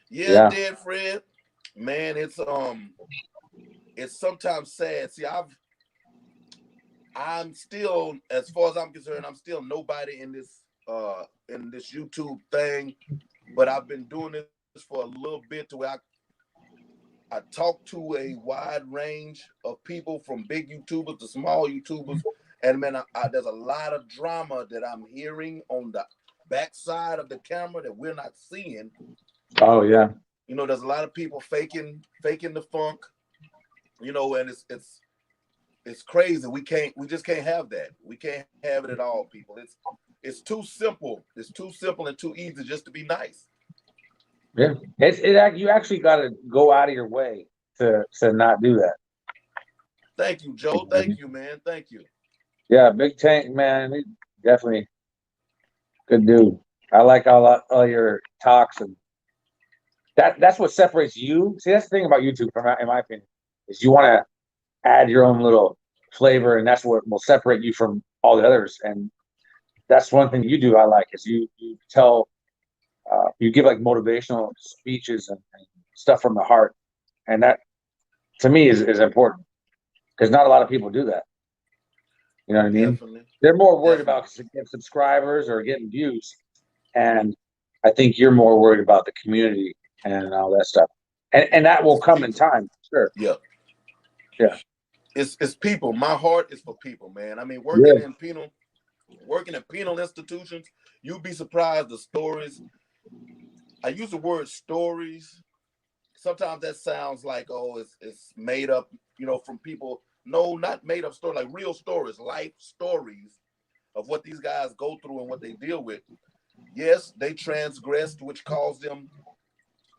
Yeah, Yeah. dead Fred. Man, it's sometimes sad. See, I'm still, as far as I'm concerned, I'm still nobody in this YouTube thing, but I've been doing this for a little bit to where I talk to a wide range of people from big YouTubers to small YouTubers, and man, there's a lot of drama that I'm hearing on the backside of the camera that we're not seeing. Oh yeah. You know, there's a lot of people faking the funk. You know, and it's crazy. We just can't have that. We can't have it at all, people. It's too simple. It's too simple and too easy just to be nice. Yeah. You actually got to go out of your way to not do that. Thank you, Joe. Thank you, man. Thank you. Yeah, Big Tank man, he definitely good dude. I like all your talks, and that's what separates you. See, that's the thing about YouTube, in my opinion, is you want to add your own little flavor, and that's what will separate you from all the others. And that's one thing you do. I like is you tell you give like motivational speeches and stuff from the heart, and that to me is important because not a lot of people do that. You know what I mean? Definitely. They're more worried Definitely. about getting subscribers or getting views, and I think you're more worried about the community and all that stuff, and that will It's come in people. time. Sure. Yeah. Yeah. It's people. My heart is for people, man. I mean, Yeah. working in penal institutions, you'd be surprised the stories. I use the word stories. Sometimes that sounds like, oh, it's made up, you know, from people. No, not made up stories, like real stories, life stories of what these guys go through and what they deal with. Yes, they transgressed, which caused them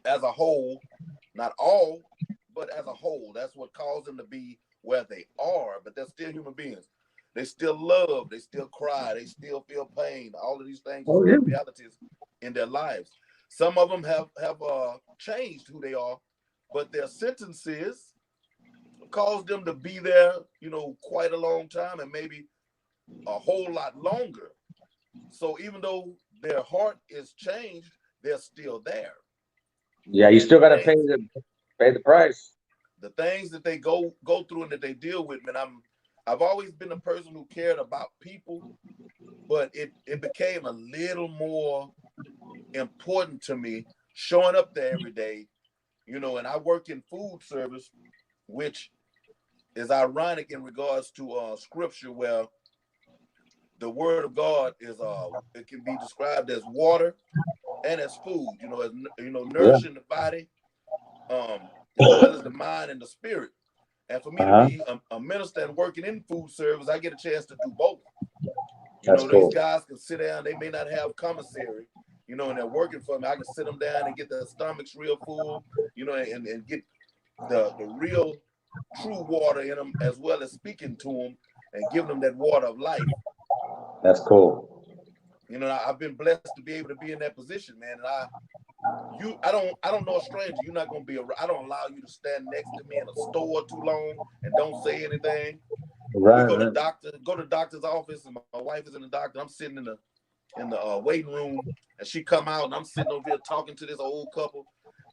as a whole, not all, but as a whole, that's what caused them to be where they are. But they're still human beings. They still love, they still cry, they still feel pain. All of these things are Oh yeah. still realities in their lives. Some of them have changed who they are, but their sentences caused them to be there, you know, quite a long time and maybe a whole lot longer. So even though their heart is changed, they're still there. Yeah. You And still got to pay the price. the things that they go through and that they deal with, man, I've always been a person who cared about people, but it became a little more important to me showing up there every day, you know, and I work in food service, which is ironic in regards to scripture where the word of God is it can be described as water and as food, you know, as you know, Yeah. nourishing the body, as well as the mind and the spirit. And for me Uh to huh. be a minister and working in food service, I get a chance to do both. You That's know, these cool. guys can sit down, they may not have commissary, you know, and they're working for me, I can sit them down and get their stomachs real full, you know, and get the real true water in them, as well as speaking to them and giving them that water of life. That's cool. You know, I've been blessed to be able to be in that position, man. And I don't know a stranger. You're not gonna be I don't allow you to stand next to me in a store too long and don't say anything. Right, We go right. go to the doctor's office, and my wife is in the doctor. I'm sitting in the waiting room, and she come out, and I'm sitting over here talking to this old couple.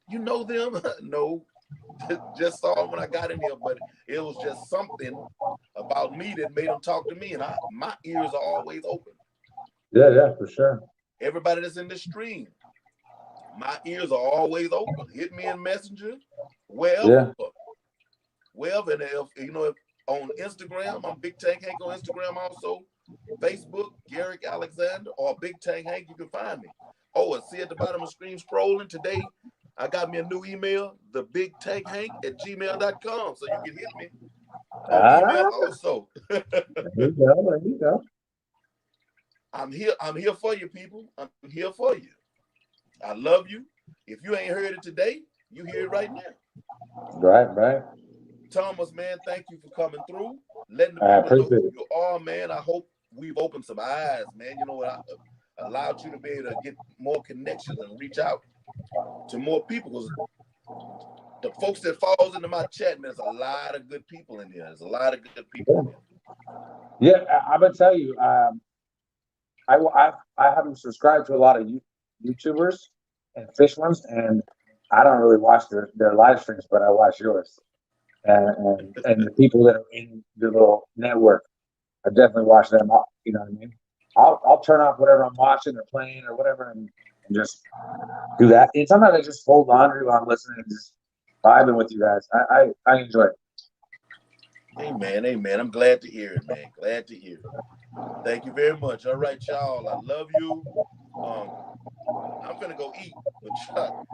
You know them? No, just saw them when I got in here, but it was just something about me that made them talk to me, and my ears are always open. Yeah, yeah, for sure. Everybody that's in this stream, my ears are always open. Hit me in Messenger, wherever, Yeah. wherever. And if you know, if on Instagram, I'm Big Tank Hank on Instagram also. Facebook, Garrick Alexander, or Big Tank Hank, you can find me. Oh, and see at the bottom of the screen scrolling today, I got me a new email, thebigtankhank@gmail.com. So you can hit me on email Ah, also. there you go. There you go. I'm here for you, people. I'm here for you. I love you. If you ain't heard it today, you hear it right now. Right, right. Thomas, man, thank you for coming through, letting the I people know appreciate who it. you are, man. I hope we've opened some eyes, man. You know what? I allowed you to be able to get more connections and reach out to more people. Because the folks that falls into my chat, man, there's a lot of good people in here. There's a lot of good people in here. Yeah, I'm gonna tell you. I haven't subscribed to a lot of YouTubers and fish ones, and I don't really watch their live streams, but I watch yours. And the people that are in the little network, I definitely watch them. You know what I mean? I'll turn off whatever I'm watching or playing or whatever, and just do that. And sometimes I just fold laundry while I'm listening and just vibing with you guys. I enjoy it. Amen, amen. I'm glad to hear it, man. Glad to hear it. Thank you very much. All right, y'all. I love you. I'm finna go eat, but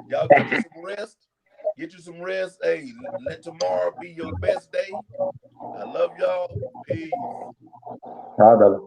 y'all get you some rest. Get you some rest. Hey, let tomorrow be your best day. I love y'all. Peace. All right, brother.